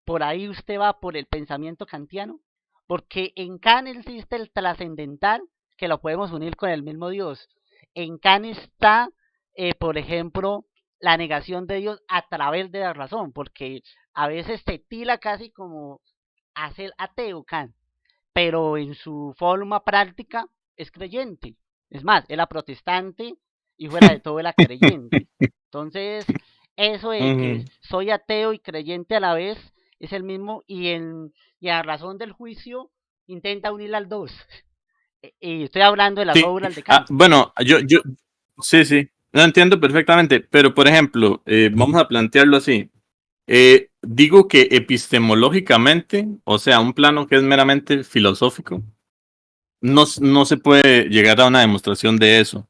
¿por ahí usted va por el pensamiento kantiano? Porque en Kant existe el trascendental, que lo podemos unir con el mismo Dios. En Kant está, por ejemplo, la negación de Dios a través de la razón, porque a veces se tila casi como a ser ateo Kant, pero en su forma práctica es creyente. Es más, era protestante y fuera de todo era creyente. Entonces, eso de que soy ateo y creyente a la vez es el mismo, y a razón del juicio intenta unir las dos. Y estoy hablando de las Sí. obras de Kant. Bueno, sí, lo entiendo perfectamente, pero por ejemplo, vamos a plantearlo así. Digo que epistemológicamente, o sea, un plano que es meramente filosófico, no se puede llegar a una demostración de eso.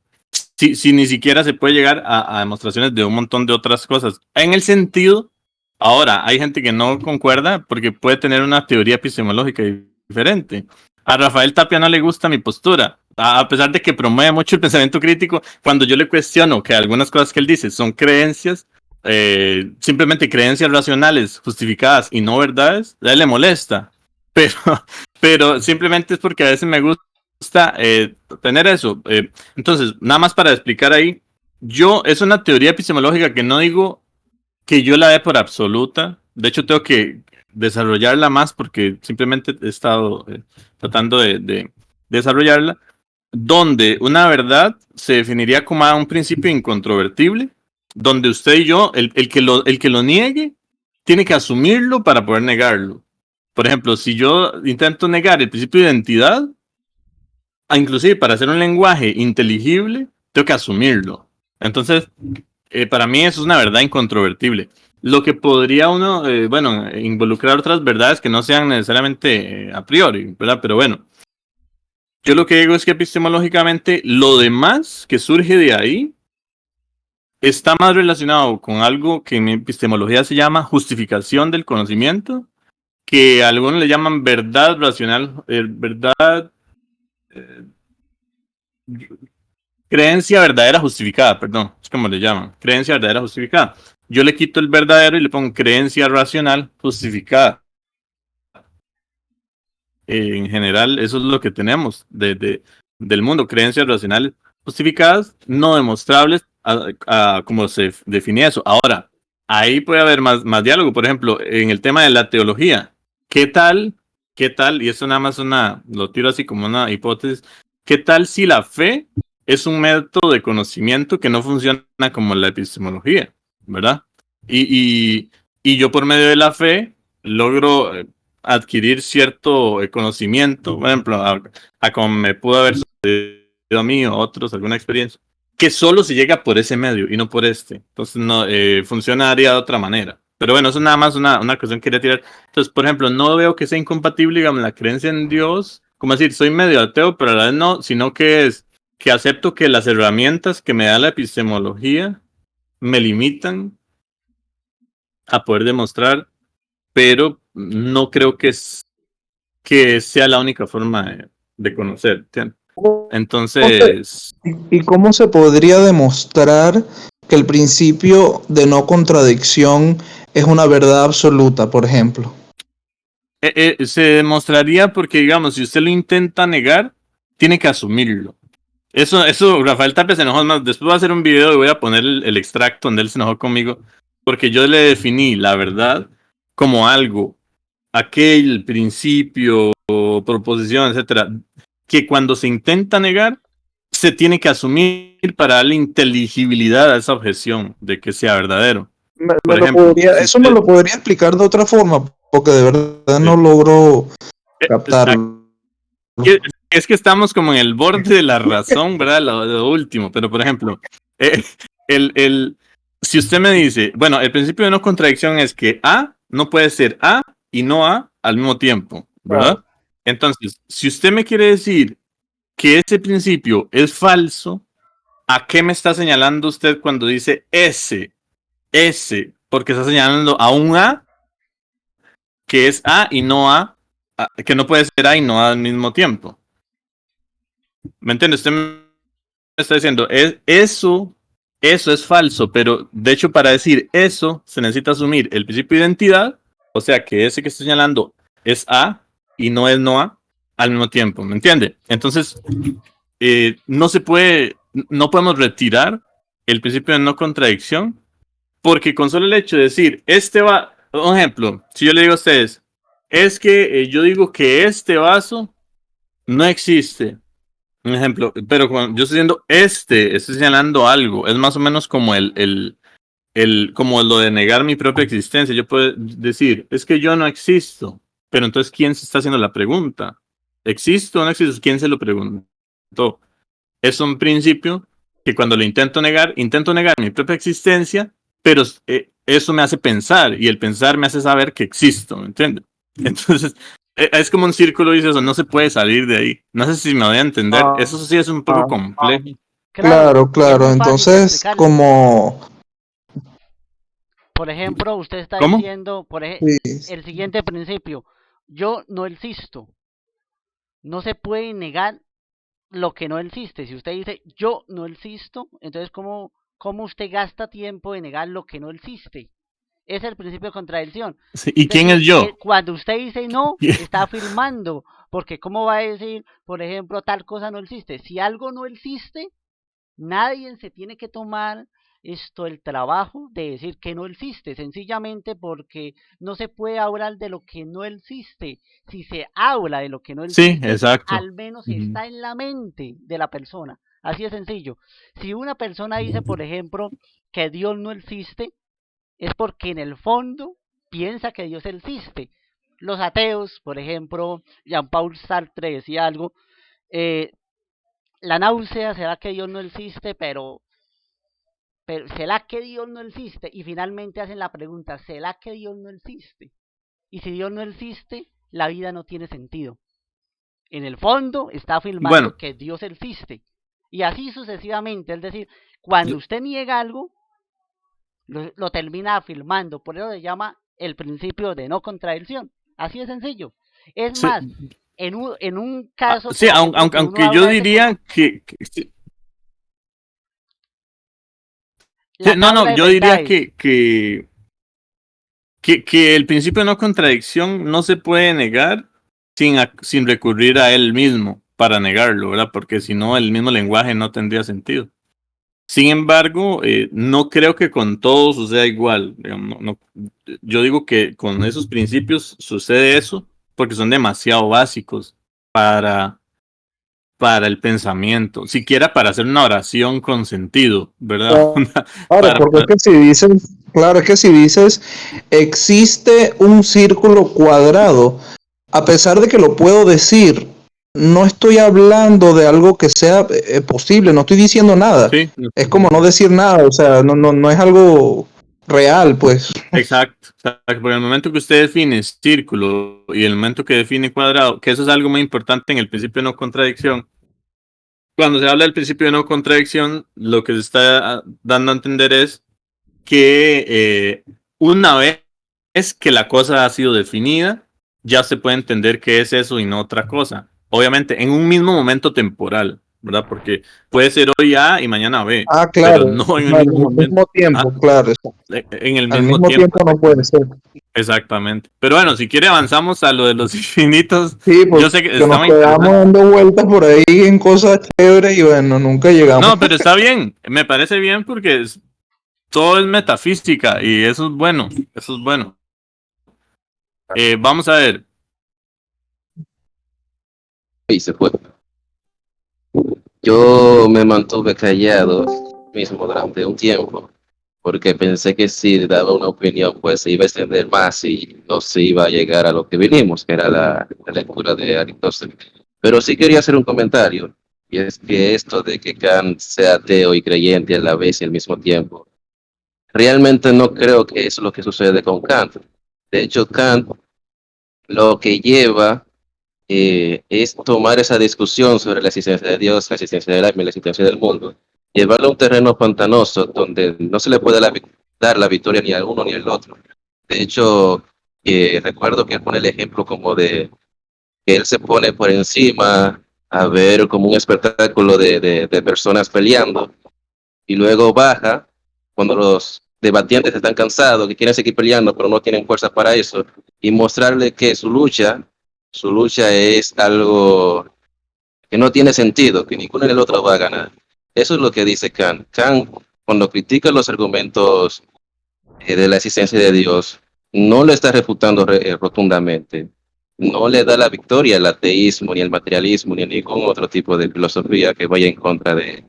Si ni siquiera se puede llegar a demostraciones de un montón de otras cosas. En el sentido, ahora, hay gente que no concuerda porque puede tener una teoría epistemológica diferente. A Rafael Tapia no le gusta mi postura, a pesar de que promueve mucho el pensamiento crítico. Cuando yo le cuestiono que algunas cosas que él dice son creencias, simplemente creencias racionales, justificadas y no verdades, a él le molesta. Pero, pero simplemente es porque a veces me gusta tener eso. Entonces, nada más para explicar ahí, es una teoría epistemológica que no digo que yo la dé por absoluta. De hecho, tengo que desarrollarla más porque simplemente he estado tratando de desarrollarla, donde una verdad se definiría como un principio incontrovertible, donde usted y yo, el que lo niegue, tiene que asumirlo para poder negarlo. Por ejemplo, si yo intento negar el principio de identidad, inclusive para hacer un lenguaje inteligible, tengo que asumirlo. Entonces, para mí eso es una verdad incontrovertible. Lo que podría uno, bueno, involucrar otras verdades que no sean necesariamente a priori, ¿verdad? Pero bueno, yo lo que digo es que epistemológicamente lo demás que surge de ahí está más relacionado con algo que en epistemología se llama justificación del conocimiento, que algunos le llaman verdad racional, verdad, eh, creencia verdadera justificada, perdón, es como le llaman, creencia verdadera justificada. Yo le quito el verdadero y le pongo creencia racional justificada. En general, eso es lo que tenemos del mundo, creencias racionales justificadas, no demostrables, como se define eso. Ahora, ahí puede haber más diálogo, por ejemplo, en el tema de la teología. ¿Qué tal? ¿Qué tal? Y eso nada más lo tiro así como una hipótesis. ¿Qué tal si la fe es un método de conocimiento que no funciona como la epistemología, ¿verdad? Y yo por medio de la fe logro adquirir cierto conocimiento, por ejemplo, a como me pudo haber sucedido a mí o a otros, alguna experiencia, que solo se llega por ese medio y no por este. Entonces no funcionaría de otra manera. Pero bueno, eso es nada más una cuestión que quería tirar. Entonces, por ejemplo, no veo que sea incompatible, digamos, la creencia en Dios, como decir, soy medio ateo, pero a la vez no, sino que es que acepto que las herramientas que me da la epistemología me limitan a poder demostrar, pero no creo que sea la única forma de conocer. ¿Entiendes? Entonces, ¿Y cómo se podría demostrar que el principio de no contradicción es una verdad absoluta, por ejemplo? se demostraría porque, digamos, si usted lo intenta negar, tiene que asumirlo. Eso, Rafael Tapia se enojó más. Después voy a hacer un video y voy a poner el extracto donde él se enojó conmigo, porque yo le definí la verdad como algo, aquel principio, proposición, etcétera, que cuando se intenta negar, se tiene que asumir para darle inteligibilidad a esa objeción de que sea verdadero. Por ejemplo, eso me lo podría explicar de otra forma, porque de verdad no logro captarlo. Es que estamos como en el borde de la razón, ¿verdad? Lo último, pero por ejemplo, si usted me dice, bueno, el principio de no contradicción es que A no puede ser A y no A al mismo tiempo, ¿verdad? Entonces, si usted me quiere decir que ese principio es falso, ¿a qué me está señalando usted cuando dice ese? Porque está señalando a un A que es A y no A, que no puede ser A y no A al mismo tiempo. ¿Me entiende? Usted me está diciendo, eso es falso, pero de hecho para decir eso se necesita asumir el principio de identidad, o sea que ese que está señalando es A y no es no A al mismo tiempo, ¿me entiende? Entonces, no podemos retirar el principio de no contradicción, porque con solo el hecho de decir, un ejemplo, si yo le digo a ustedes, es que yo digo que este vaso no existe. Un ejemplo, pero cuando yo estoy diciendo estoy señalando algo, es más o menos como como lo de negar mi propia existencia. Yo puedo decir, es que yo no existo, pero entonces, ¿quién se está haciendo la pregunta? ¿Existo o no existo? ¿Quién se lo preguntó? Es un principio que cuando lo intento negar mi propia existencia, pero eso me hace pensar y el pensar me hace saber que existo, ¿me entiendes? Entonces, es como un círculo y eso no se puede salir de ahí. No sé si me voy a entender. Eso sí es un poco complejo. Claro. Entonces, como... Por ejemplo, usted está ¿Cómo? diciendo, el siguiente principio, yo no existo. No se puede negar lo que no existe. Si usted dice yo no existo, entonces ¿cómo usted gasta tiempo en negar lo que no existe? Es el principio de contradicción. Sí, ¿y quién es yo? Cuando usted dice no, está afirmando, porque ¿cómo va a decir, por ejemplo, tal cosa no existe? Si algo no existe, nadie se tiene que tomar el trabajo de decir que no existe, sencillamente porque no se puede hablar de lo que no existe. Si se habla de lo que no existe, sí, exacto. al menos está en la mente de la persona. Así de sencillo. Si una persona dice, por ejemplo, que Dios no existe, es porque en el fondo piensa que Dios existe. Los ateos, por ejemplo, Jean-Paul Sartre decía algo, la náusea será que Dios no existe, pero ¿será que Dios no existe? Y finalmente hacen la pregunta, ¿será que Dios no existe? Y si Dios no existe, la vida no tiene sentido. En el fondo está afirmando que Dios existe. Y así sucesivamente, es decir, cuando usted niega algo, lo termina afirmando. Por eso se llama el principio de no contradicción. Así de sencillo. Es más, en un caso... Sí, aunque yo diría que yo diría que el principio de no contradicción no se puede negar sin recurrir a él mismo para negarlo, ¿verdad? Porque si no, el mismo lenguaje no tendría sentido. Sin embargo, no creo que con todo suceda igual. Digamos, yo digo que con esos principios sucede eso porque son demasiado básicos para el pensamiento, siquiera para hacer una oración con sentido, ¿verdad? Porque es que si dices existe un círculo cuadrado, a pesar de que lo puedo decir, no estoy hablando de algo que sea posible, no estoy diciendo nada. Sí. Es como no decir nada, o sea, no es algo real, pues. Exacto, porque el momento que usted define círculo y el momento que define cuadrado, que eso es algo muy importante en el principio de no contradicción. Cuando se habla del principio de no contradicción, lo que se está dando a entender es que una vez que la cosa ha sido definida, ya se puede entender qué es eso y no otra cosa. Obviamente, en un mismo momento temporal, ¿verdad? Porque puede ser hoy A y mañana B. Claro. Pero no en el mismo tiempo, claro. En el Al mismo tiempo no puede ser. Exactamente. Pero bueno, si quiere avanzamos a lo de los infinitos. Sí, porque yo sé que nos quedamos dando vueltas por ahí en cosas chéveres y bueno, nunca llegamos. No, pero está bien. Me parece bien porque todo es metafísica y eso es bueno. Eso es bueno. Vamos a ver. Y se fue. Yo me mantuve callado mismo durante un tiempo, porque pensé que si daba una opinión, pues se iba a extender más y no se iba a llegar a lo que vinimos, que era la lectura de Aristóteles. Pero sí quería hacer un comentario, y es que esto de que Kant sea ateo y creyente a la vez y al mismo tiempo, realmente no creo que eso es lo que sucede con Kant. De hecho, Kant lo que lleva es tomar esa discusión sobre la existencia de Dios, la existencia del alma y la existencia del mundo, llevarlo a un terreno pantanoso donde no se le puede dar la victoria ni al uno ni al otro. De hecho, recuerdo que él pone el ejemplo como de que él se pone por encima a ver como un espectáculo de personas peleando y luego baja cuando los debatientes están cansados, que quieren seguir peleando, pero no tienen fuerza para eso, y mostrarle que su lucha es algo que no tiene sentido, que ninguno ni el otro va a ganar. Eso es lo que dice Kant. Kant, cuando critica los argumentos de la existencia de Dios, no lo está refutando rotundamente. No le da la victoria al ateísmo, ni al materialismo, ni a ningún otro tipo de filosofía que vaya en contra del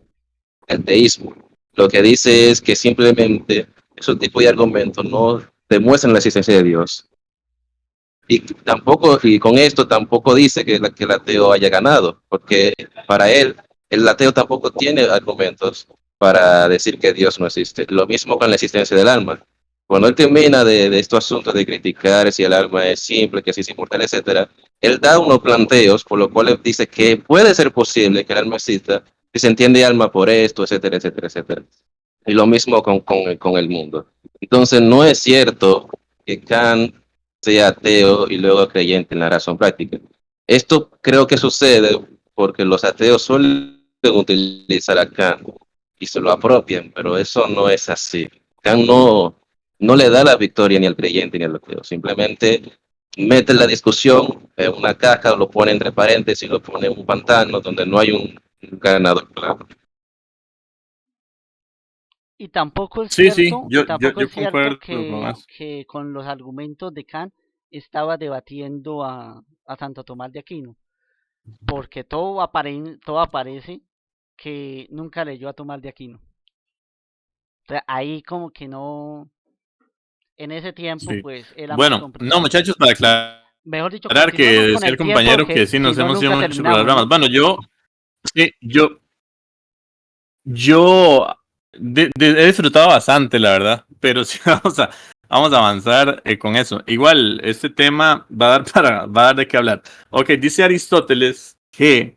teísmo. Lo que dice es que simplemente esos tipos de argumentos no demuestran la existencia de Dios. Y tampoco, y con esto tampoco dice que el ateo haya ganado, porque para él, el ateo tampoco tiene argumentos para decir que Dios no existe. Lo mismo con la existencia del alma. Cuando él termina de estos asuntos de criticar si el alma es simple, que si es inmortal, etcétera, él da unos planteos por lo cual él dice que puede ser posible que el alma exista si se entiende alma por esto, etcétera, etcétera, etcétera. Y lo mismo con el mundo. Entonces, no es cierto que Kant sea ateo y luego creyente en la razón práctica. Esto creo que sucede porque los ateos suelen utilizar a Kant y se lo apropian, pero eso no es así. Kant no le da la victoria ni al creyente ni al ateo, simplemente mete la discusión en una caja, lo pone entre paréntesis, lo pone en un pantano donde no hay un ganador claro. Y tampoco es Sí, sí, cierto, y yo, tampoco es yo cierto concuerdo con eso. que con los argumentos de Kant estaba debatiendo a Santo Tomás de Aquino, porque todo aparece que nunca leyó a Tomás de Aquino. O sea, ahí como que no, en ese tiempo Sí. pues era más Bueno, no, complicado. muchachos, para Mejor dicho, aclarar que continuemos con decía el el tiempo, compañero que que sí si nos no hemos ido nunca mucho por las terminamos, ramas. ¿no? Bueno, sí, yo he disfrutado bastante, la verdad, pero sí vamos a avanzar con eso. Igual, este tema va a dar de qué hablar. Ok, dice Aristóteles que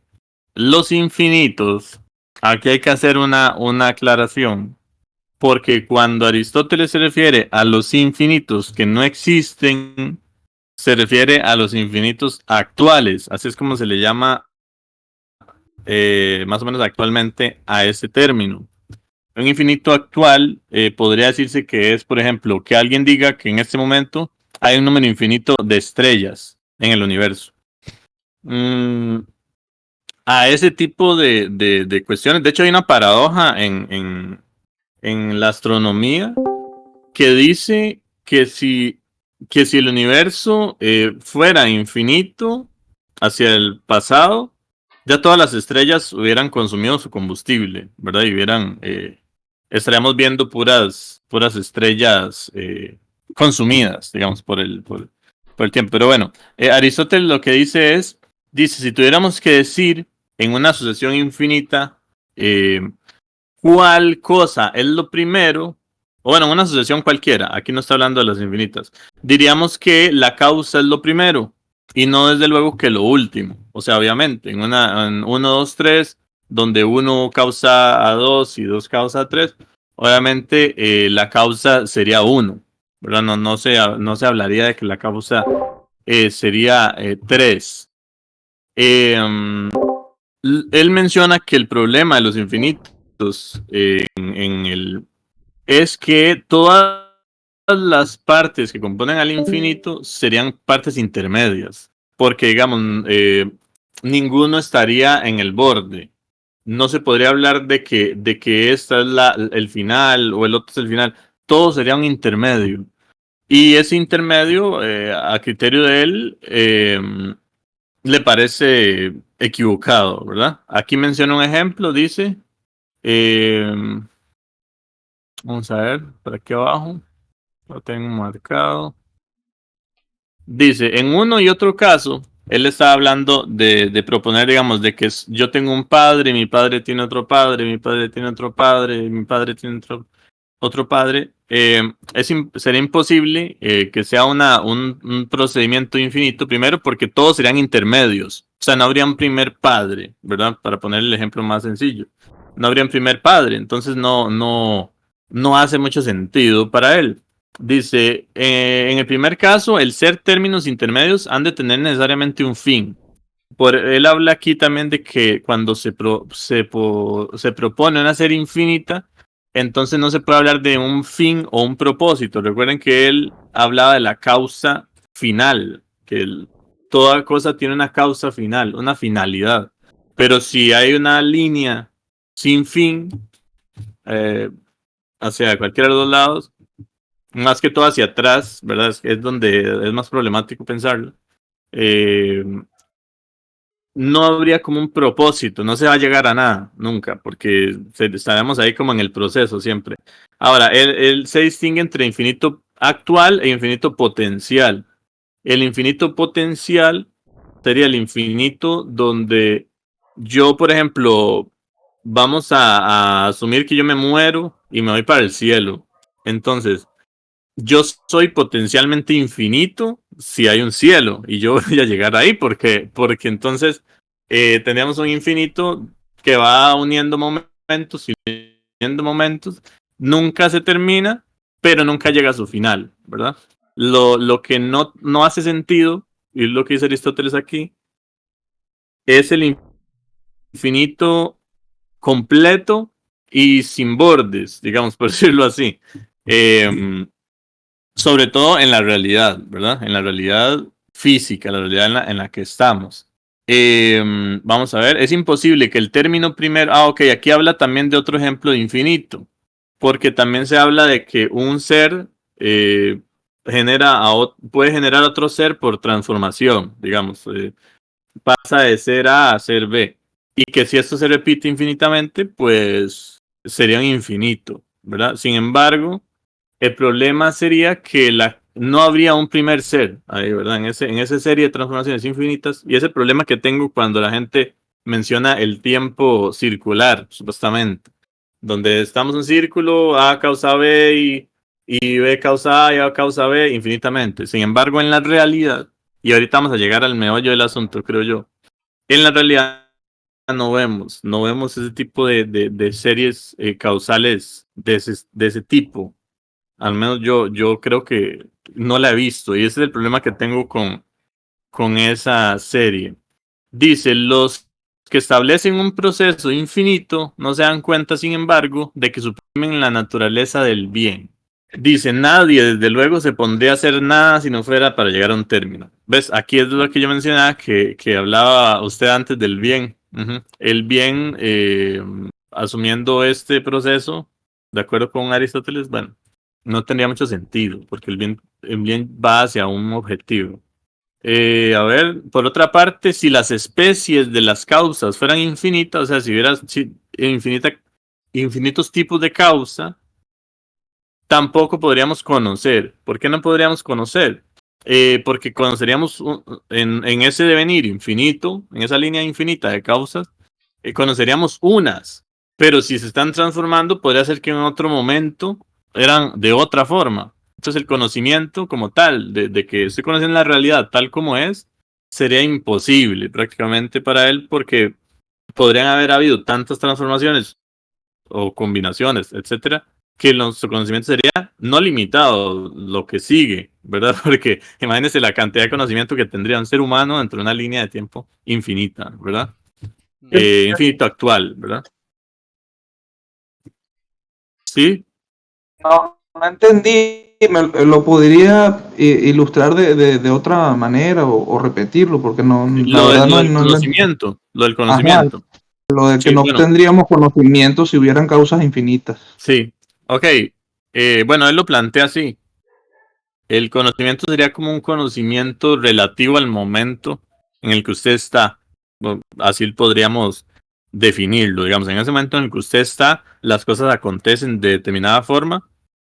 los infinitos, aquí hay que hacer una aclaración, porque cuando Aristóteles se refiere a los infinitos que no existen, se refiere a los infinitos actuales, así es como se le llama más o menos actualmente a ese término. Un infinito actual podría decirse que es, por ejemplo, que alguien diga que en este momento hay un número infinito de estrellas en el universo. Mm, a ese tipo de cuestiones, de hecho hay una paradoja en la astronomía que dice que si el universo fuera infinito hacia el pasado, ya todas las estrellas hubieran consumido su combustible, ¿verdad? Y estaríamos viendo puras estrellas consumidas, digamos, por el tiempo. Pero bueno, Aristóteles lo que dice, si tuviéramos que decir en una sucesión infinita, eh, cuál cosa es lo primero, o bueno, una sucesión cualquiera, aquí no está hablando de las infinitas, diríamos que la causa es lo primero y no desde luego que lo último. O sea, obviamente, en 1, 2, 3, donde uno causa a 2 y 2 causa a 3, obviamente la causa sería 1, ¿verdad? No se hablaría de que la causa sería 3. Él menciona que el problema de los infinitos es que todas las partes que componen al infinito serían partes intermedias, porque digamos, ninguno estaría en el borde. No se podría hablar de que esta es el final o el otro es el final. Todo sería un intermedio. Y ese intermedio, a criterio de él, le parece equivocado, ¿verdad? Aquí menciona un ejemplo, dice, vamos a ver, por aquí abajo, lo tengo marcado. Dice, en uno y otro caso, él está hablando de proponer, digamos, de que yo tengo un padre, mi padre tiene otro padre, mi padre tiene otro padre, mi padre tiene otro padre. Sería imposible que sea un procedimiento infinito, primero porque todos serían intermedios. O sea, no habría un primer padre, ¿verdad? Para poner el ejemplo más sencillo. No habría un primer padre, entonces no hace mucho sentido para él. Dice, en el primer caso, el ser términos intermedios han de tener necesariamente un fin. Él habla aquí también de que cuando se propone una serie infinita, entonces no se puede hablar de un fin o un propósito. Recuerden que él hablaba de la causa final, que toda cosa tiene una causa final, una finalidad. Pero si hay una línea sin fin, hacia cualquiera de los dos lados, más que todo hacia atrás, ¿verdad? Es donde es más problemático pensarlo. No habría como un propósito, no se va a llegar a nada, nunca, porque estaremos ahí como en el proceso siempre. Ahora, él se distingue entre infinito actual e infinito potencial. El infinito potencial sería el infinito donde yo, por ejemplo, vamos a asumir que yo me muero y me voy para el cielo. Entonces, yo soy potencialmente infinito si hay un cielo y yo voy a llegar ahí porque entonces tendríamos un infinito que va uniendo momentos y uniendo momentos, nunca se termina, pero nunca llega a su final, ¿verdad? Lo que no hace sentido, y lo que dice Aristóteles aquí, es el infinito completo y sin bordes, digamos, por decirlo así. Sobre todo en la realidad, ¿verdad? En la realidad física, la realidad en la que estamos. Vamos a ver, es imposible que el término primero... ok, aquí habla también de otro ejemplo de infinito, porque también se habla de que un ser puede generar otro ser por transformación, digamos, pasa de ser A a ser B, y que si esto se repite infinitamente, pues sería un infinito, ¿verdad? Sin embargo, el problema sería que no habría un primer ser ahí, ¿verdad? En esa serie de transformaciones infinitas. Y ese problema que tengo cuando la gente menciona el tiempo circular, supuestamente. Donde estamos en un círculo, A causa B y B causa A y A causa B infinitamente. Sin embargo, en la realidad, y ahorita vamos a llegar al meollo del asunto, creo yo. En la realidad no vemos ese tipo de series causales de ese tipo. Al menos yo creo que no la he visto y ese es el problema que tengo con esa serie. Dice, los que establecen un proceso infinito no se dan cuenta, sin embargo, de que suprimen la naturaleza del bien. Dice, nadie desde luego se pondría a hacer nada si no fuera para llegar a un término. ¿Ves? Aquí es lo que yo mencionaba, que hablaba usted antes del bien. El bien, asumiendo este proceso, de acuerdo con Aristóteles, bueno, no tendría mucho sentido, porque el bien va hacia un objetivo. A ver, por otra parte, si las especies de las causas fueran infinitas, o sea, si hubiera infinitos tipos de causa, tampoco podríamos conocer. ¿Por qué no podríamos conocer? Porque conoceríamos en ese devenir infinito, en esa línea infinita de causas, conoceríamos unas, pero si se están transformando, podría ser que en otro momento eran de otra forma. Entonces el conocimiento como tal, de que estoy conociendo la realidad tal como es, sería imposible prácticamente para él porque podrían haber habido tantas transformaciones o combinaciones, etcétera, que nuestro conocimiento sería no limitado, lo que sigue, ¿verdad? Porque imagínense la cantidad de conocimiento que tendría un ser humano dentro de una línea de tiempo infinita, ¿verdad? Infinito actual, ¿verdad? Sí. No entendí, lo podría ilustrar de otra manera o repetirlo, porque no, la verdad Lo no, del no lo entiendo. conocimiento, lo del Ajá, conocimiento. lo de que Sí, no bueno, tendríamos conocimiento si hubieran causas infinitas. sí. Ok. Bueno, él lo plantea así. El conocimiento sería como un conocimiento relativo al momento en el que usted está. así podríamos definirlo, digamos, en ese momento en el que usted está, las cosas acontecen de determinada forma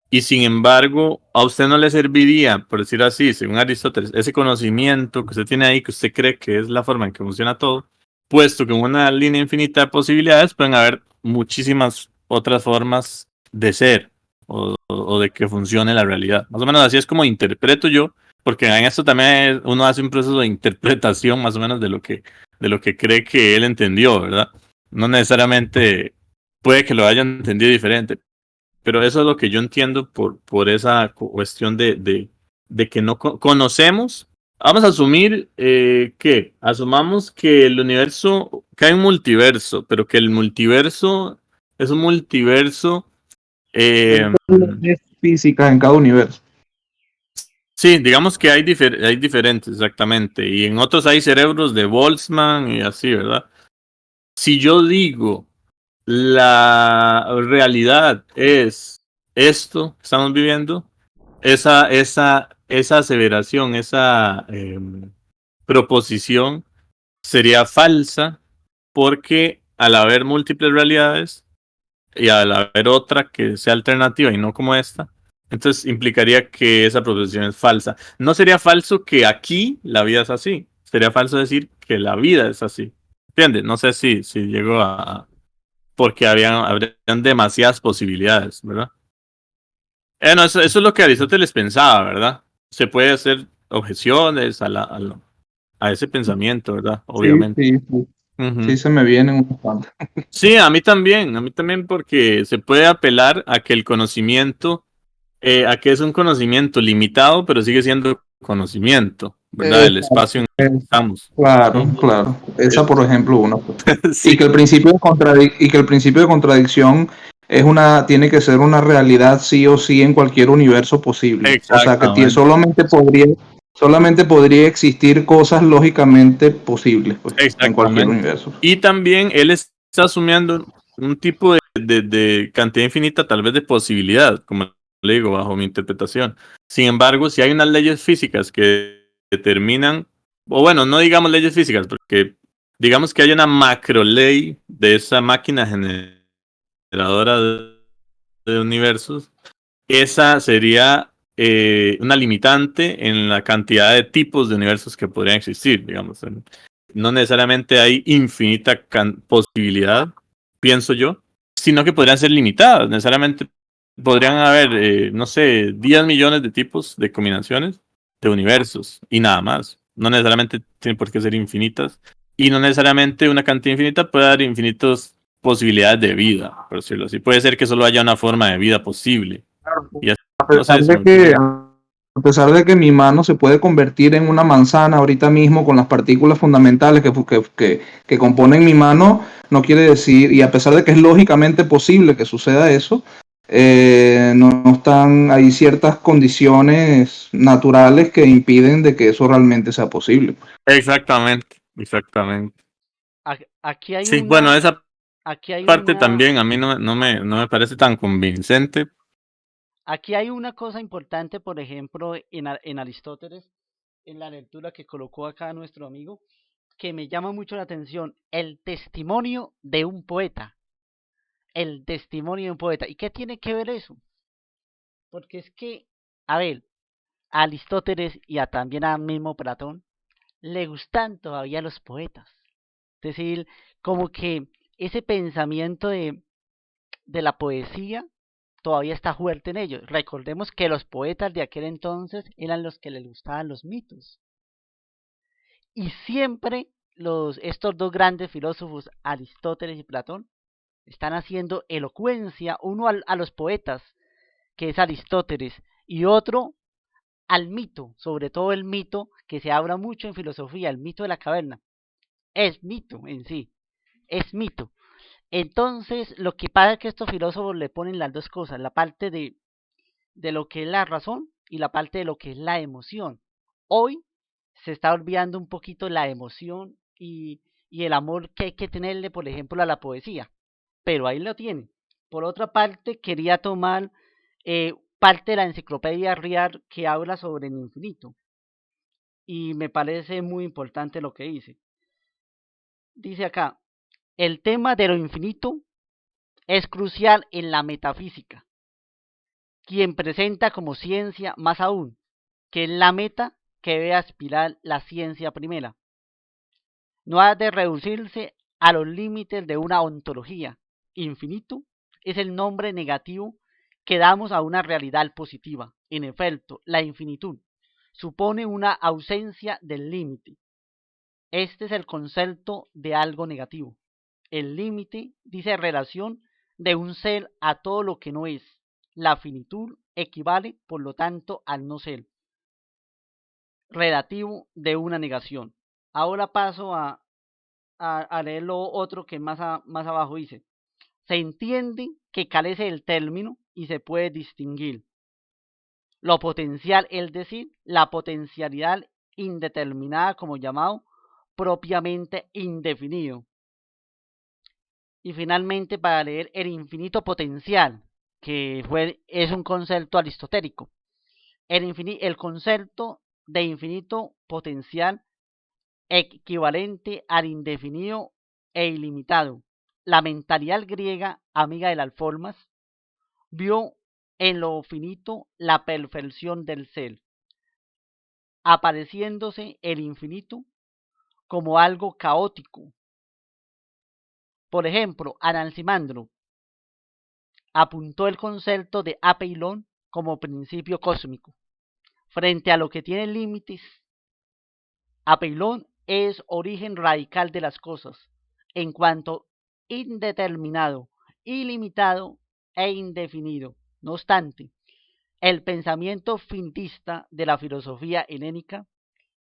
y sin embargo a usted no le serviría, por decir así, según Aristóteles, ese conocimiento que usted tiene ahí, que usted cree que es la forma en que funciona todo, puesto que en una línea infinita de posibilidades pueden haber muchísimas otras formas de ser o de que funcione la realidad. Más o menos así es como interpreto yo, porque en esto también uno hace un proceso de interpretación más o menos de lo que cree que él entendió, ¿verdad? No necesariamente puede que lo haya entendido diferente, pero eso es lo que yo entiendo por esa cuestión de que no conocemos. Vamos a asumir que asumamos que el universo, que hay un multiverso, pero que el multiverso es un multiverso. eh, Es física en cada universo. sí, digamos que hay diferentes, exactamente. Y en otros hay cerebros de Boltzmann y así, ¿verdad? Si yo digo la realidad es esto que estamos viviendo, esa aseveración, esa proposición sería falsa porque al haber múltiples realidades y al haber otra que sea alternativa y no como esta, entonces implicaría que esa proposición es falsa. No sería falso que aquí la vida es así, sería falso decir que la vida es así. ¿Entiendes? No sé si llego porque habrían demasiadas posibilidades, ¿verdad? No, eso es lo que Aristóteles pensaba, ¿verdad? Se puede hacer objeciones a ese pensamiento, ¿verdad? Sí, Obviamente. sí, sí. Sí Ujú. se me vienen unos cuantos. Sí, a mí también porque se puede apelar a que el conocimiento, a que es un conocimiento limitado, pero sigue siendo conocimiento, ¿verdad? El espacio en el que estamos. Claro, Ujú. claro. Esa, por ejemplo, uno. Pues. Y Sí, que el principio de y que el principio de contradicción tiene que ser una realidad sí o sí en cualquier universo posible. O sea, que exactamente, solamente podría existir cosas lógicamente posibles, pues, en cualquier exactamente. universo. Y también él está asumiendo un tipo de cantidad infinita, tal vez de posibilidad, como le digo, bajo mi interpretación. Sin embargo, si hay unas leyes físicas que determinan, o bueno, no digamos leyes físicas, porque digamos que hay una macro ley de esa máquina generadora de universos, esa sería una limitante en la cantidad de tipos de universos que podrían existir, digamos. No necesariamente hay infinita posibilidad, pienso yo, sino que podrían ser limitadas. Necesariamente podrían haber, no sé, 10 millones de tipos de combinaciones de universos y nada más. No necesariamente tienen por qué ser infinitas. Y no necesariamente una cantidad infinita puede dar infinitas posibilidades de vida, por decirlo así. Puede ser que solo haya una forma de vida posible. Y así, A no pesar sé, se de me ocurre. que mi mano se puede convertir en una manzana ahorita mismo con las partículas fundamentales que componen mi mano, no quiere decir, y a pesar de que es lógicamente posible que suceda eso, no están, hay ciertas condiciones naturales que impiden de que eso realmente sea posible. Exactamente, exactamente. Aquí hay Sí, bueno, una, esa aquí hay parte una, también a mí no me parece tan convincente. aquí hay una cosa importante, por ejemplo, en Aristóteles, en la lectura que colocó acá nuestro amigo, que me llama mucho la atención, el testimonio de un poeta. El testimonio de un poeta. ¿Y qué tiene que ver eso? Porque es que, a ver, a Aristóteles y también a mismo Platón, le gustan todavía los poetas. Es decir, como que ese pensamiento de la poesía todavía está fuerte en ellos. Recordemos que los poetas de aquel entonces eran los que les gustaban los mitos. Y siempre estos dos grandes filósofos, Aristóteles y Platón, están haciendo elocuencia, uno a los poetas, que es Aristóteles, y otro al mito, sobre todo el mito que se habla mucho en filosofía, el mito de la caverna. Es mito en sí, es mito. Entonces, lo que pasa es que estos filósofos le ponen las dos cosas, la parte de lo que es la razón y la parte de lo que es la emoción. Hoy se está olvidando un poquito la emoción y el amor que hay que tenerle, por ejemplo, a la poesía. Pero ahí lo tiene. Por otra parte, quería tomar parte de la enciclopedia Riar que habla sobre el infinito. Y me parece muy importante lo que dice. dice acá, el tema de lo infinito es crucial en la metafísica, quien presenta como ciencia más aún, que es la meta que debe aspirar la ciencia primera. No ha de reducirse a los límites de una ontología. Infinito es el nombre negativo que damos a una realidad positiva. En efecto, la infinitud supone una ausencia del límite. Este es el concepto de algo negativo. El límite dice relación de un ser a todo lo que no es. La finitud equivale, por lo tanto, al no ser relativo de una negación. Ahora paso a leer lo otro que más abajo dice. Se entiende que carece del término y se puede distinguir lo potencial, es decir, la potencialidad indeterminada como llamado propiamente indefinido. Y finalmente para leer el infinito potencial, que es un concepto aristotélico. El concepto de infinito potencial equivalente al indefinido e ilimitado. La mentalidad griega, amiga de las formas, vio en lo finito la perfección del ser, apareciéndose el infinito como algo caótico. Por ejemplo, Anaximandro apuntó el concepto de apeilón como principio cósmico. Frente a lo que tiene límites, apeilón es origen radical de las cosas, en cuanto indeterminado, ilimitado e indefinido. No obstante, el pensamiento finitista de la filosofía helénica,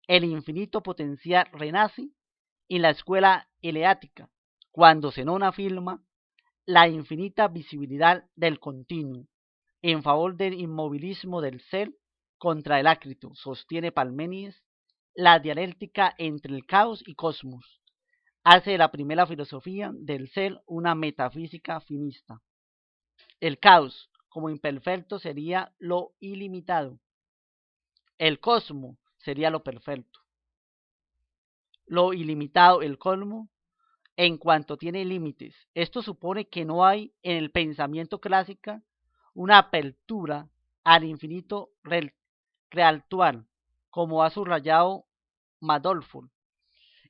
el infinito potencial renace en la escuela eleática, cuando Zenón afirma la infinita visibilidad del continuo, en favor del inmovilismo del ser contra el ácrito, sostiene Parménides, la dialéctica entre el caos y cosmos, hace de la primera filosofía del ser una metafísica finista. El caos, como imperfecto, sería lo ilimitado. El cosmos sería lo perfecto. Lo ilimitado, el colmo, en cuanto tiene límites. Esto supone que no hay en el pensamiento clásico una apertura al infinito realtual, como ha subrayado Madolfo.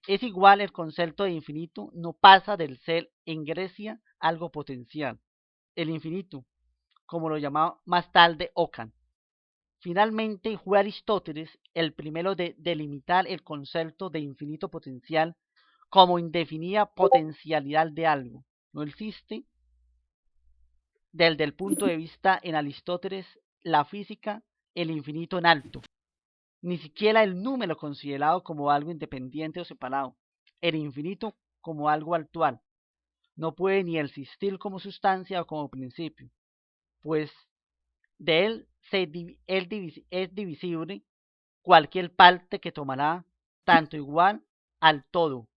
Es igual el concepto de infinito no pasa del ser en Grecia algo potencial. El infinito, como lo llamaba más tarde Ockham. Finalmente fue Aristóteles el primero de delimitar el concepto de infinito potencial como indefinida potencialidad de algo. No existe, desde el punto de vista en Aristóteles, la física, el infinito en alto. Ni siquiera el número considerado como algo independiente o separado. El infinito como algo actual. No puede ni existir como sustancia o como principio, pues de él es divisible cualquier parte que tomará tanto igual al todo.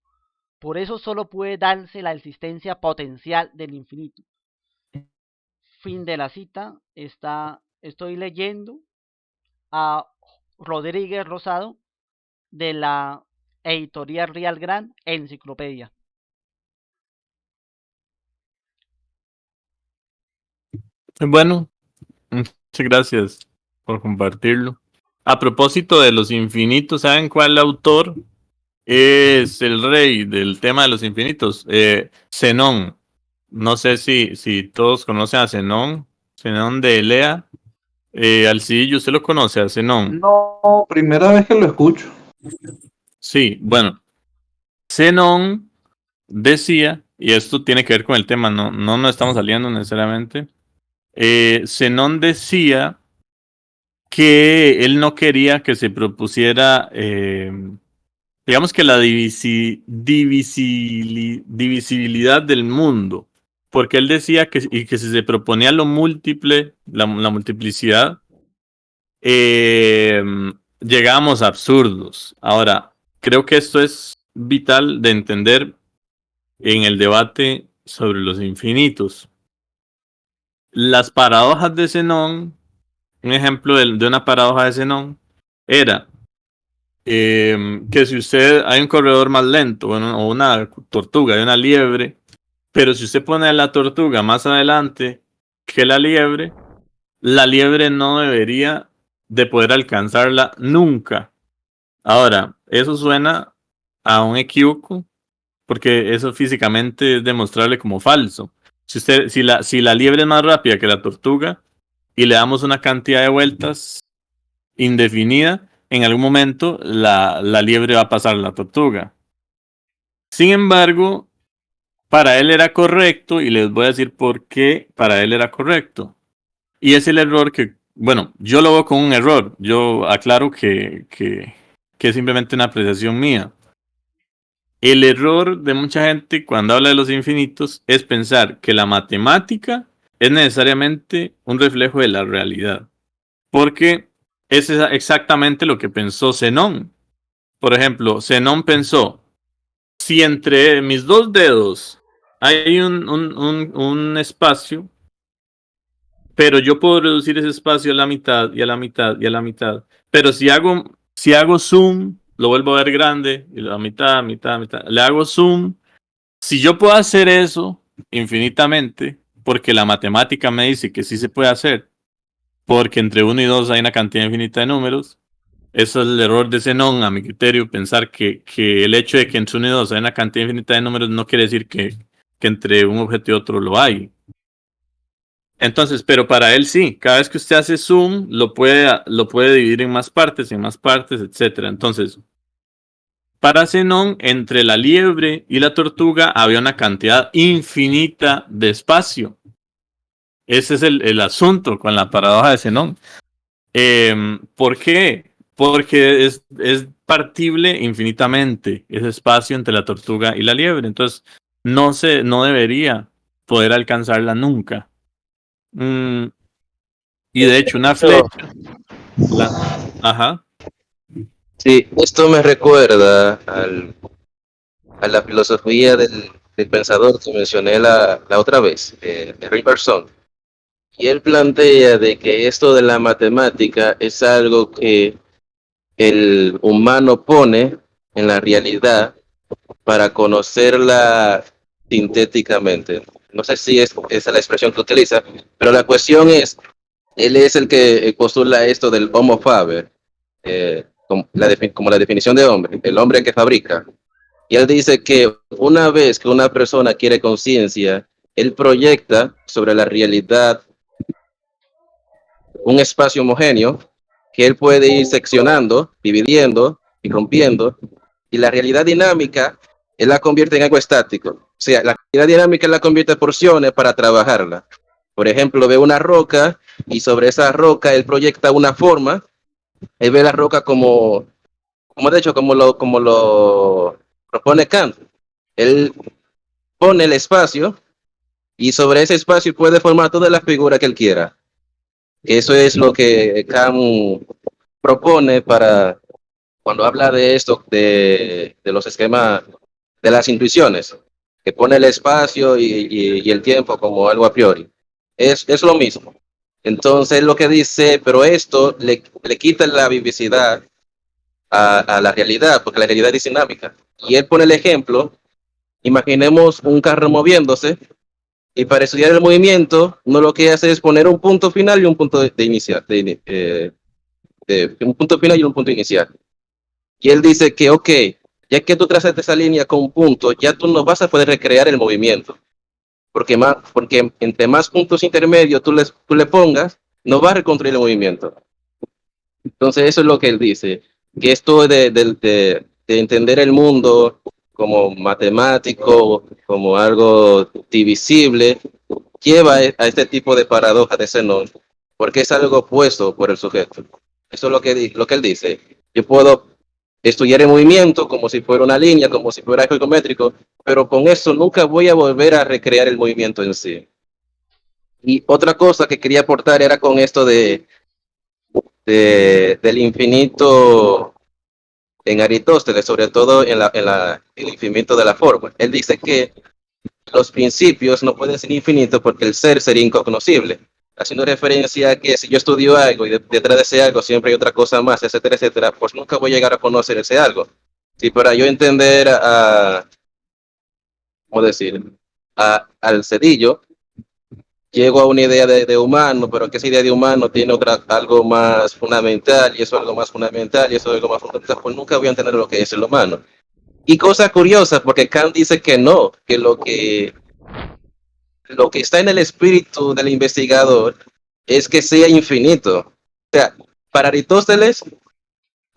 Por eso solo puede darse la existencia potencial del infinito. Fin de la cita. Estoy leyendo a Rodríguez Rosado de la editorial Real Gran Enciclopedia. Bueno, muchas gracias por compartirlo. A propósito de los infinitos, ¿saben cuál autor es el rey del tema de los infinitos? Zenón. No sé si todos conocen a Zenón, Zenón de Elea. Alcillo, ¿usted lo conoce a Zenón? No, primera vez que lo escucho. Sí, bueno, Zenón decía, y esto tiene que ver con el tema, no estamos saliendo necesariamente. Zenón decía que él no quería que se propusiera, digamos que la divisibilidad del mundo, porque él decía que si se proponía lo múltiple, la multiplicidad, eh, llegamos a absurdos. Ahora, creo que esto es vital de entender en el debate sobre los infinitos. Las paradojas de Zenón, un ejemplo de una paradoja de Zenón, era que si usted hay un corredor más lento, bueno, o una tortuga, hay una liebre, pero si usted pone a la tortuga más adelante que la liebre no debería de poder alcanzarla nunca. Ahora, eso suena a un equívoco, porque eso físicamente es demostrable como falso. Si la liebre es más rápida que la tortuga y le damos una cantidad de vueltas indefinida, en algún momento la liebre va a pasar a la tortuga. Sin embargo, para él era correcto, y les voy a decir por qué para él era correcto. Y es el error que, bueno, yo lo veo como un error. Yo aclaro que es simplemente una apreciación mía. El error de mucha gente cuando habla de los infinitos es pensar que la matemática es necesariamente un reflejo de la realidad. Porque es exactamente lo que pensó Zenón. Por ejemplo, Zenón pensó, si entre mis dos dedos hay un espacio, pero yo puedo reducir ese espacio a la mitad y a la mitad y a la mitad. Pero si hago zoom, lo vuelvo a ver grande, y la mitad, mitad, mitad. Le hago zoom. Si yo puedo hacer eso infinitamente, porque la matemática me dice que sí se puede hacer, porque entre 1 y 2 hay una cantidad infinita de números, eso es el error de Zenón, a mi criterio, pensar que el hecho de que entre 1 y 2 hay una cantidad infinita de números no quiere decir que entre un objeto y otro lo hay. Entonces, pero para él sí, cada vez que usted hace zoom, lo puede dividir en más partes, etc. Entonces, para Zenón, entre la liebre y la tortuga había una cantidad infinita de espacio. Ese es el asunto con la paradoja de Zenón. ¿Por qué? Porque es partible infinitamente ese espacio entre la tortuga y la liebre. Entonces, no debería poder alcanzarla nunca. Y de hecho, una flecha. Ajá. Sí, esto me recuerda a la filosofía del pensador que mencioné la otra vez, de Richardson. Y él plantea de que esto de la matemática es algo que el humano pone en la realidad para conocerla sintéticamente. No sé si esa es la expresión que utiliza, pero la cuestión es, él es el que postula esto del homo faber, como la definición de hombre, el hombre que fabrica. Y él dice que una vez que una persona quiere conciencia, él proyecta sobre la realidad un espacio homogéneo que él puede ir seccionando, dividiendo y rompiendo, y la realidad dinámica él la convierte en algo estático. O sea, la realidad dinámica él la convierte en porciones para trabajarla. Por ejemplo, ve una roca y sobre esa roca él proyecta una forma. Él ve la roca como de hecho, como lo propone Kant. Él pone el espacio y sobre ese espacio puede formar toda la figura que él quiera. Eso es lo que Kant propone para cuando habla de esto, de los esquemas, de las intuiciones, que pone el espacio y el tiempo como algo a priori. Es lo mismo. Entonces lo que dice, pero esto le quita la vivacidad a la realidad, porque la realidad es dinámica. Y él pone el ejemplo, imaginemos un carro moviéndose, y para estudiar el movimiento, uno lo que hace es poner un punto final y un punto de inicial, un punto final y un punto inicial. Y él dice que, ok, ya que tú trazaste esa línea con un punto, ya tú no vas a poder recrear el movimiento, porque entre más puntos intermedios tú le pongas, no vas a reconstruir el movimiento. Entonces eso es lo que él dice, que esto de entender el mundo como matemático, como algo divisible, lleva a este tipo de paradoja de Zenón, porque es algo opuesto por el sujeto. Eso es lo que él dice. Yo puedo estudiar el movimiento como si fuera una línea, como si fuera geométrico, pero con eso nunca voy a volver a recrear el movimiento en sí. Y otra cosa que quería aportar era con esto del infinito en Aristóteles, sobre todo en el infinito de la forma. Él dice que los principios no pueden ser infinitos porque el ser sería incognoscible. haciendo referencia a que si yo estudio algo y detrás de ese algo siempre hay otra cosa más, etcétera, etcétera, pues nunca voy a llegar a conocer ese algo. Si para yo entender ¿cómo decir? Al cedillo, llego a una idea de humano, pero que esa idea de humano tiene algo más fundamental, y eso algo más fundamental, y eso algo más fundamental, pues nunca voy a entender lo que es el humano. Y cosa curiosa, porque Kant dice que no, que lo que está en el espíritu del investigador es que sea infinito. O sea, para Aristóteles,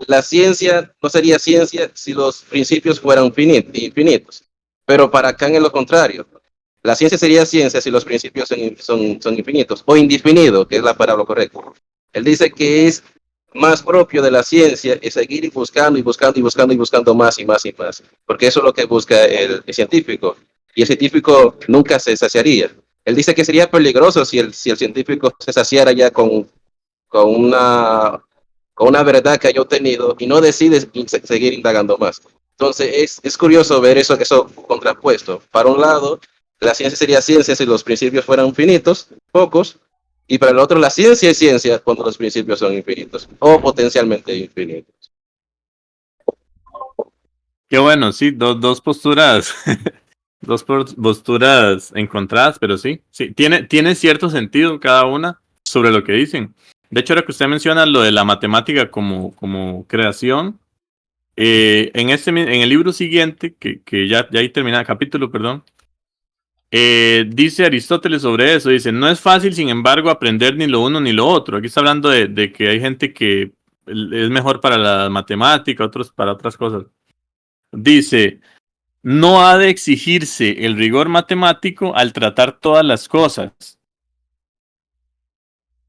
la ciencia no sería ciencia si los principios fueran infinitos. Pero para Kant es lo contrario. La ciencia sería ciencia si los principios son infinitos o indefinidos, que es la palabra correcta. Él dice que es más propio de la ciencia es seguir buscando y buscando y buscando y buscando más y más y más, porque eso es lo que busca el científico, y el científico nunca se saciaría. Él dice que sería peligroso si el científico se saciara ya con una, con una verdad que haya obtenido y no decide seguir indagando más. Entonces es curioso ver eso contrapuesto. Para un lado, la ciencia sería ciencia si los principios fueran finitos, pocos, y para el otro, la ciencia es ciencia cuando los principios son infinitos o potencialmente infinitos. Qué bueno, sí, dos posturas, posturas encontradas, pero sí, tiene cierto sentido cada una sobre lo que dicen. De hecho, ahora que usted menciona lo de la matemática como creación, en el libro siguiente, que ya ahí termina el capítulo, perdón, dice Aristóteles sobre eso, dice, no es fácil, sin embargo, aprender ni lo uno ni lo otro. Aquí está hablando de que hay gente que es mejor para la matemática, otros para otras cosas. Dice, no ha de exigirse el rigor matemático al tratar todas las cosas,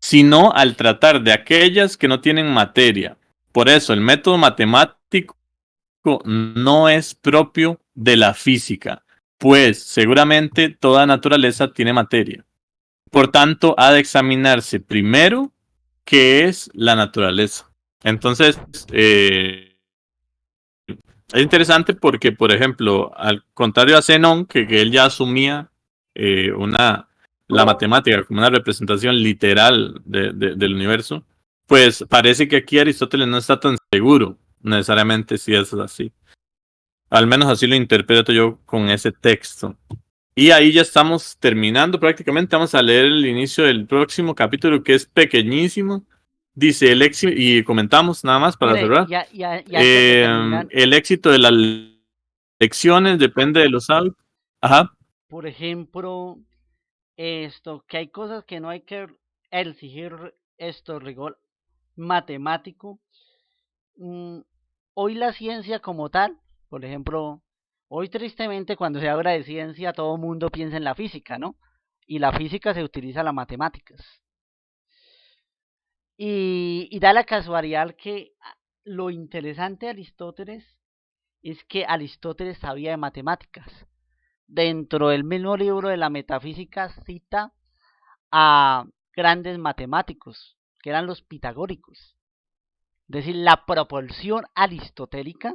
sino al tratar de aquellas que no tienen materia. Por eso, el método matemático no es propio de la física, pues seguramente toda naturaleza tiene materia. Por tanto, ha de examinarse primero qué es la naturaleza. Entonces, es interesante porque, por ejemplo, al contrario a Zenón, que él ya asumía la matemática como una representación literal del universo, pues parece que aquí Aristóteles no está tan seguro necesariamente si es así. Al menos así lo interpreto yo con ese texto. Y ahí ya estamos terminando prácticamente. Vamos a leer el inicio del próximo capítulo, que es pequeñísimo. Dice el éxito, y comentamos nada más para Mire, cerrar. y antes de terminar, El éxito de las lecciones depende de los hábitos. Ajá. por ejemplo, que hay cosas que no hay que exigir rigor matemático. Mm, Hoy la ciencia como tal, por ejemplo, hoy tristemente cuando se habla de ciencia todo el mundo piensa en la física, ¿no? Y la física se utiliza las matemáticas. Y da la casualidad que lo interesante de Aristóteles es que Aristóteles sabía de matemáticas. Dentro del mismo libro de la metafísica cita a grandes matemáticos, que eran los pitagóricos. Es decir, la proporción aristotélica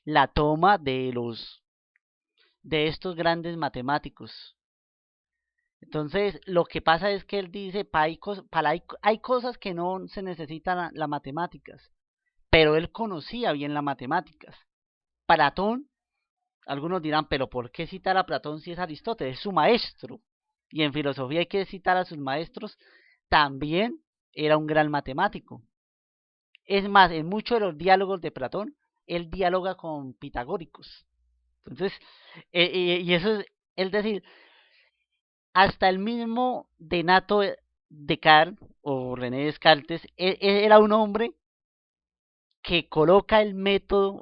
la toma de estos grandes matemáticos. Entonces, lo que pasa es que él dice, hay cosas que no se necesitan las matemáticas, pero él conocía bien las matemáticas. Platón, algunos dirán, pero ¿por qué citar a Platón si es Aristóteles? Es su maestro. Y en filosofía hay que citar a sus maestros. También era un gran matemático. Es más, en muchos de los diálogos de Platón, él dialoga con pitagóricos. Entonces, y eso es decir, hasta el mismo Denato Descartes o René Descartes era un hombre que coloca el método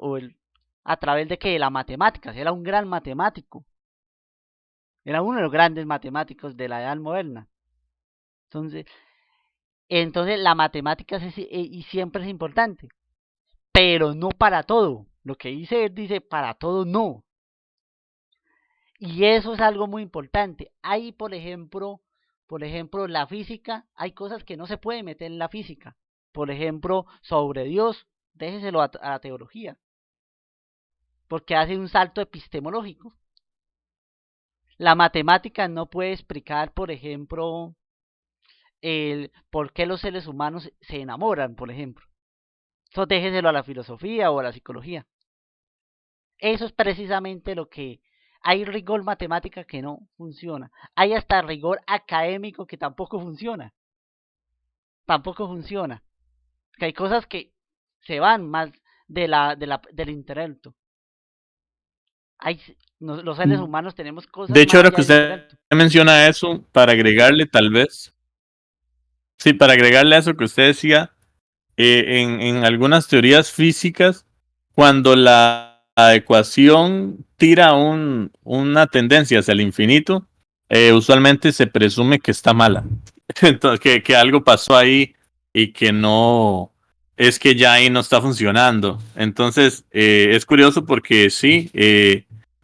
a través de que la matemáticas, era un gran matemático, era uno de los grandes matemáticos de la edad moderna. Entonces la matemática y siempre es importante, pero no para todo. Lo que dice para todo no. Y eso es algo muy importante. Hay, por ejemplo, la física, hay cosas que no se pueden meter en la física. Por ejemplo, sobre Dios, déjeselo a la teología, porque hace un salto epistemológico. La matemática no puede explicar, por ejemplo, el por qué los seres humanos se enamoran, por ejemplo. Eso déjeselo a la filosofía o a la psicología. Eso es precisamente lo que... Hay rigor matemática que no funciona. Hay hasta rigor académico que tampoco funciona. Tampoco funciona. Que hay cosas que se van más del intelecto. Los seres humanos tenemos cosas De hecho, más ahora que allá del usted intelecto. menciona eso, para agregarle tal vez, sí, para agregarle a eso que usted decía, en algunas teorías físicas, cuando la ecuación tira una tendencia hacia el infinito, usualmente se presume que está mala. Entonces, que algo pasó ahí y que no, es que ya ahí no está funcionando. Entonces, es curioso porque sí,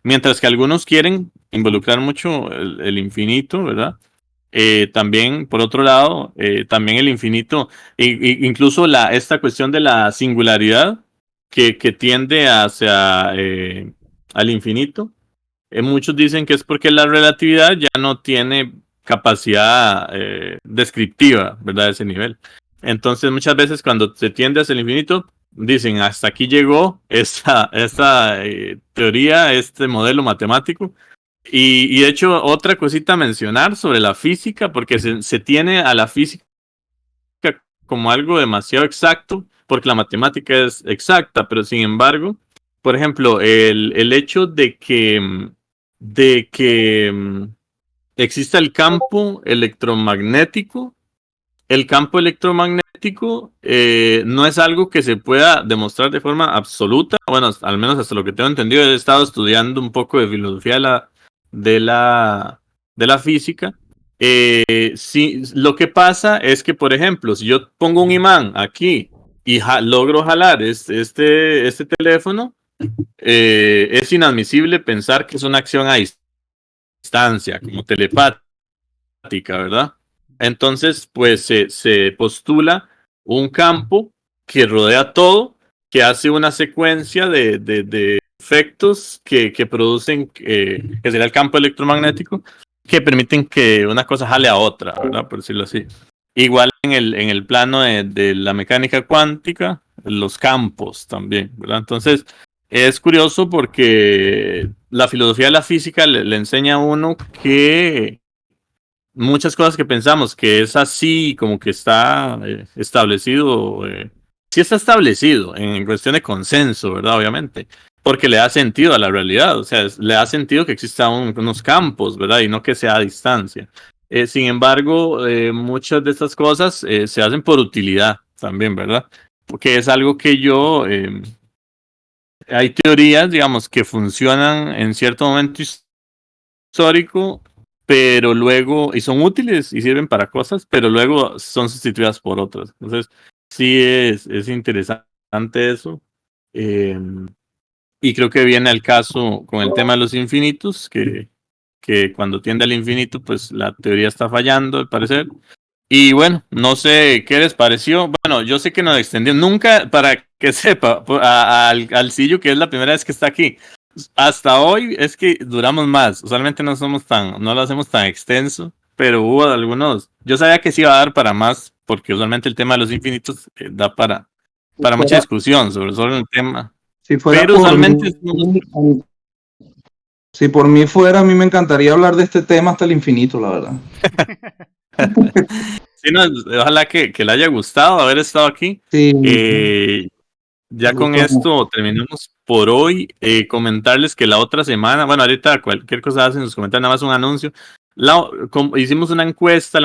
mientras que algunos quieren involucrar mucho el infinito, ¿verdad? También, por otro lado, también el infinito, incluso esta cuestión de la singularidad que tiende hacia al infinito, muchos dicen que es porque la relatividad ya no tiene capacidad descriptiva, ¿verdad? De ese nivel. Entonces, muchas veces cuando se tiende hacia el infinito, dicen, hasta aquí llegó esta teoría, este modelo matemático. Y de hecho, otra cosita a mencionar sobre la física, porque se tiene a la física como algo demasiado exacto, porque la matemática es exacta, pero sin embargo, por ejemplo, el hecho de que exista el campo electromagnético, el campo electromagnético no es algo que se pueda demostrar de forma absoluta. Bueno, al menos hasta lo que tengo entendido, he estado estudiando un poco de filosofía de la, de la física. Sí, lo que pasa es que, por ejemplo, si yo pongo un imán aquí y logro jalar este teléfono, es inadmisible pensar que es una acción a distancia, como telepática, ¿verdad? Entonces, pues se postula un campo que rodea todo, que hace una secuencia de efectos que producen, que sería el campo electromagnético, que permiten que una cosa jale a otra, ¿verdad? Por decirlo así. Igual en el plano de la mecánica cuántica, los campos también, ¿verdad? Entonces, es curioso porque la filosofía de la física le enseña a uno que muchas cosas que pensamos que es así, como que está establecido, sí está establecido en cuestión de consenso, ¿verdad? Obviamente, porque le da sentido a la realidad, o sea, le da sentido que existan unos campos, ¿verdad? Y no que sea a distancia. Sin embargo, muchas de estas cosas se hacen por utilidad también, ¿verdad? Porque es algo que hay teorías, digamos, que funcionan en cierto momento histórico, pero luego, y son útiles y sirven para cosas, pero luego son sustituidas por otras. Entonces, sí es interesante eso. Y creo que viene al caso con el tema de los infinitos, que cuando tiende al infinito, pues la teoría está fallando, al parecer. Y bueno, no sé qué les pareció. Bueno, yo sé que nos extendió. Nunca, para que sepa, al Sillo, que es la primera vez que está aquí. Hasta hoy es que duramos más. Usualmente no lo hacemos tan extenso, pero hubo algunos. Yo sabía que sí iba a dar para más, porque usualmente el tema de los infinitos da para mucha Fuera- discusión sobre el tema. Si fuera Pero por usualmente mí, si por mí fuera, a mí me encantaría hablar de este tema hasta el infinito, la verdad. sí, no, ojalá que le haya gustado haber estado aquí. Sí, Ya me con gustó mucho. esto terminamos por hoy. Comentarles que la otra semana, bueno, ahorita cualquier cosa hacen en sus comentarios, nada más un anuncio. Hicimos una encuesta.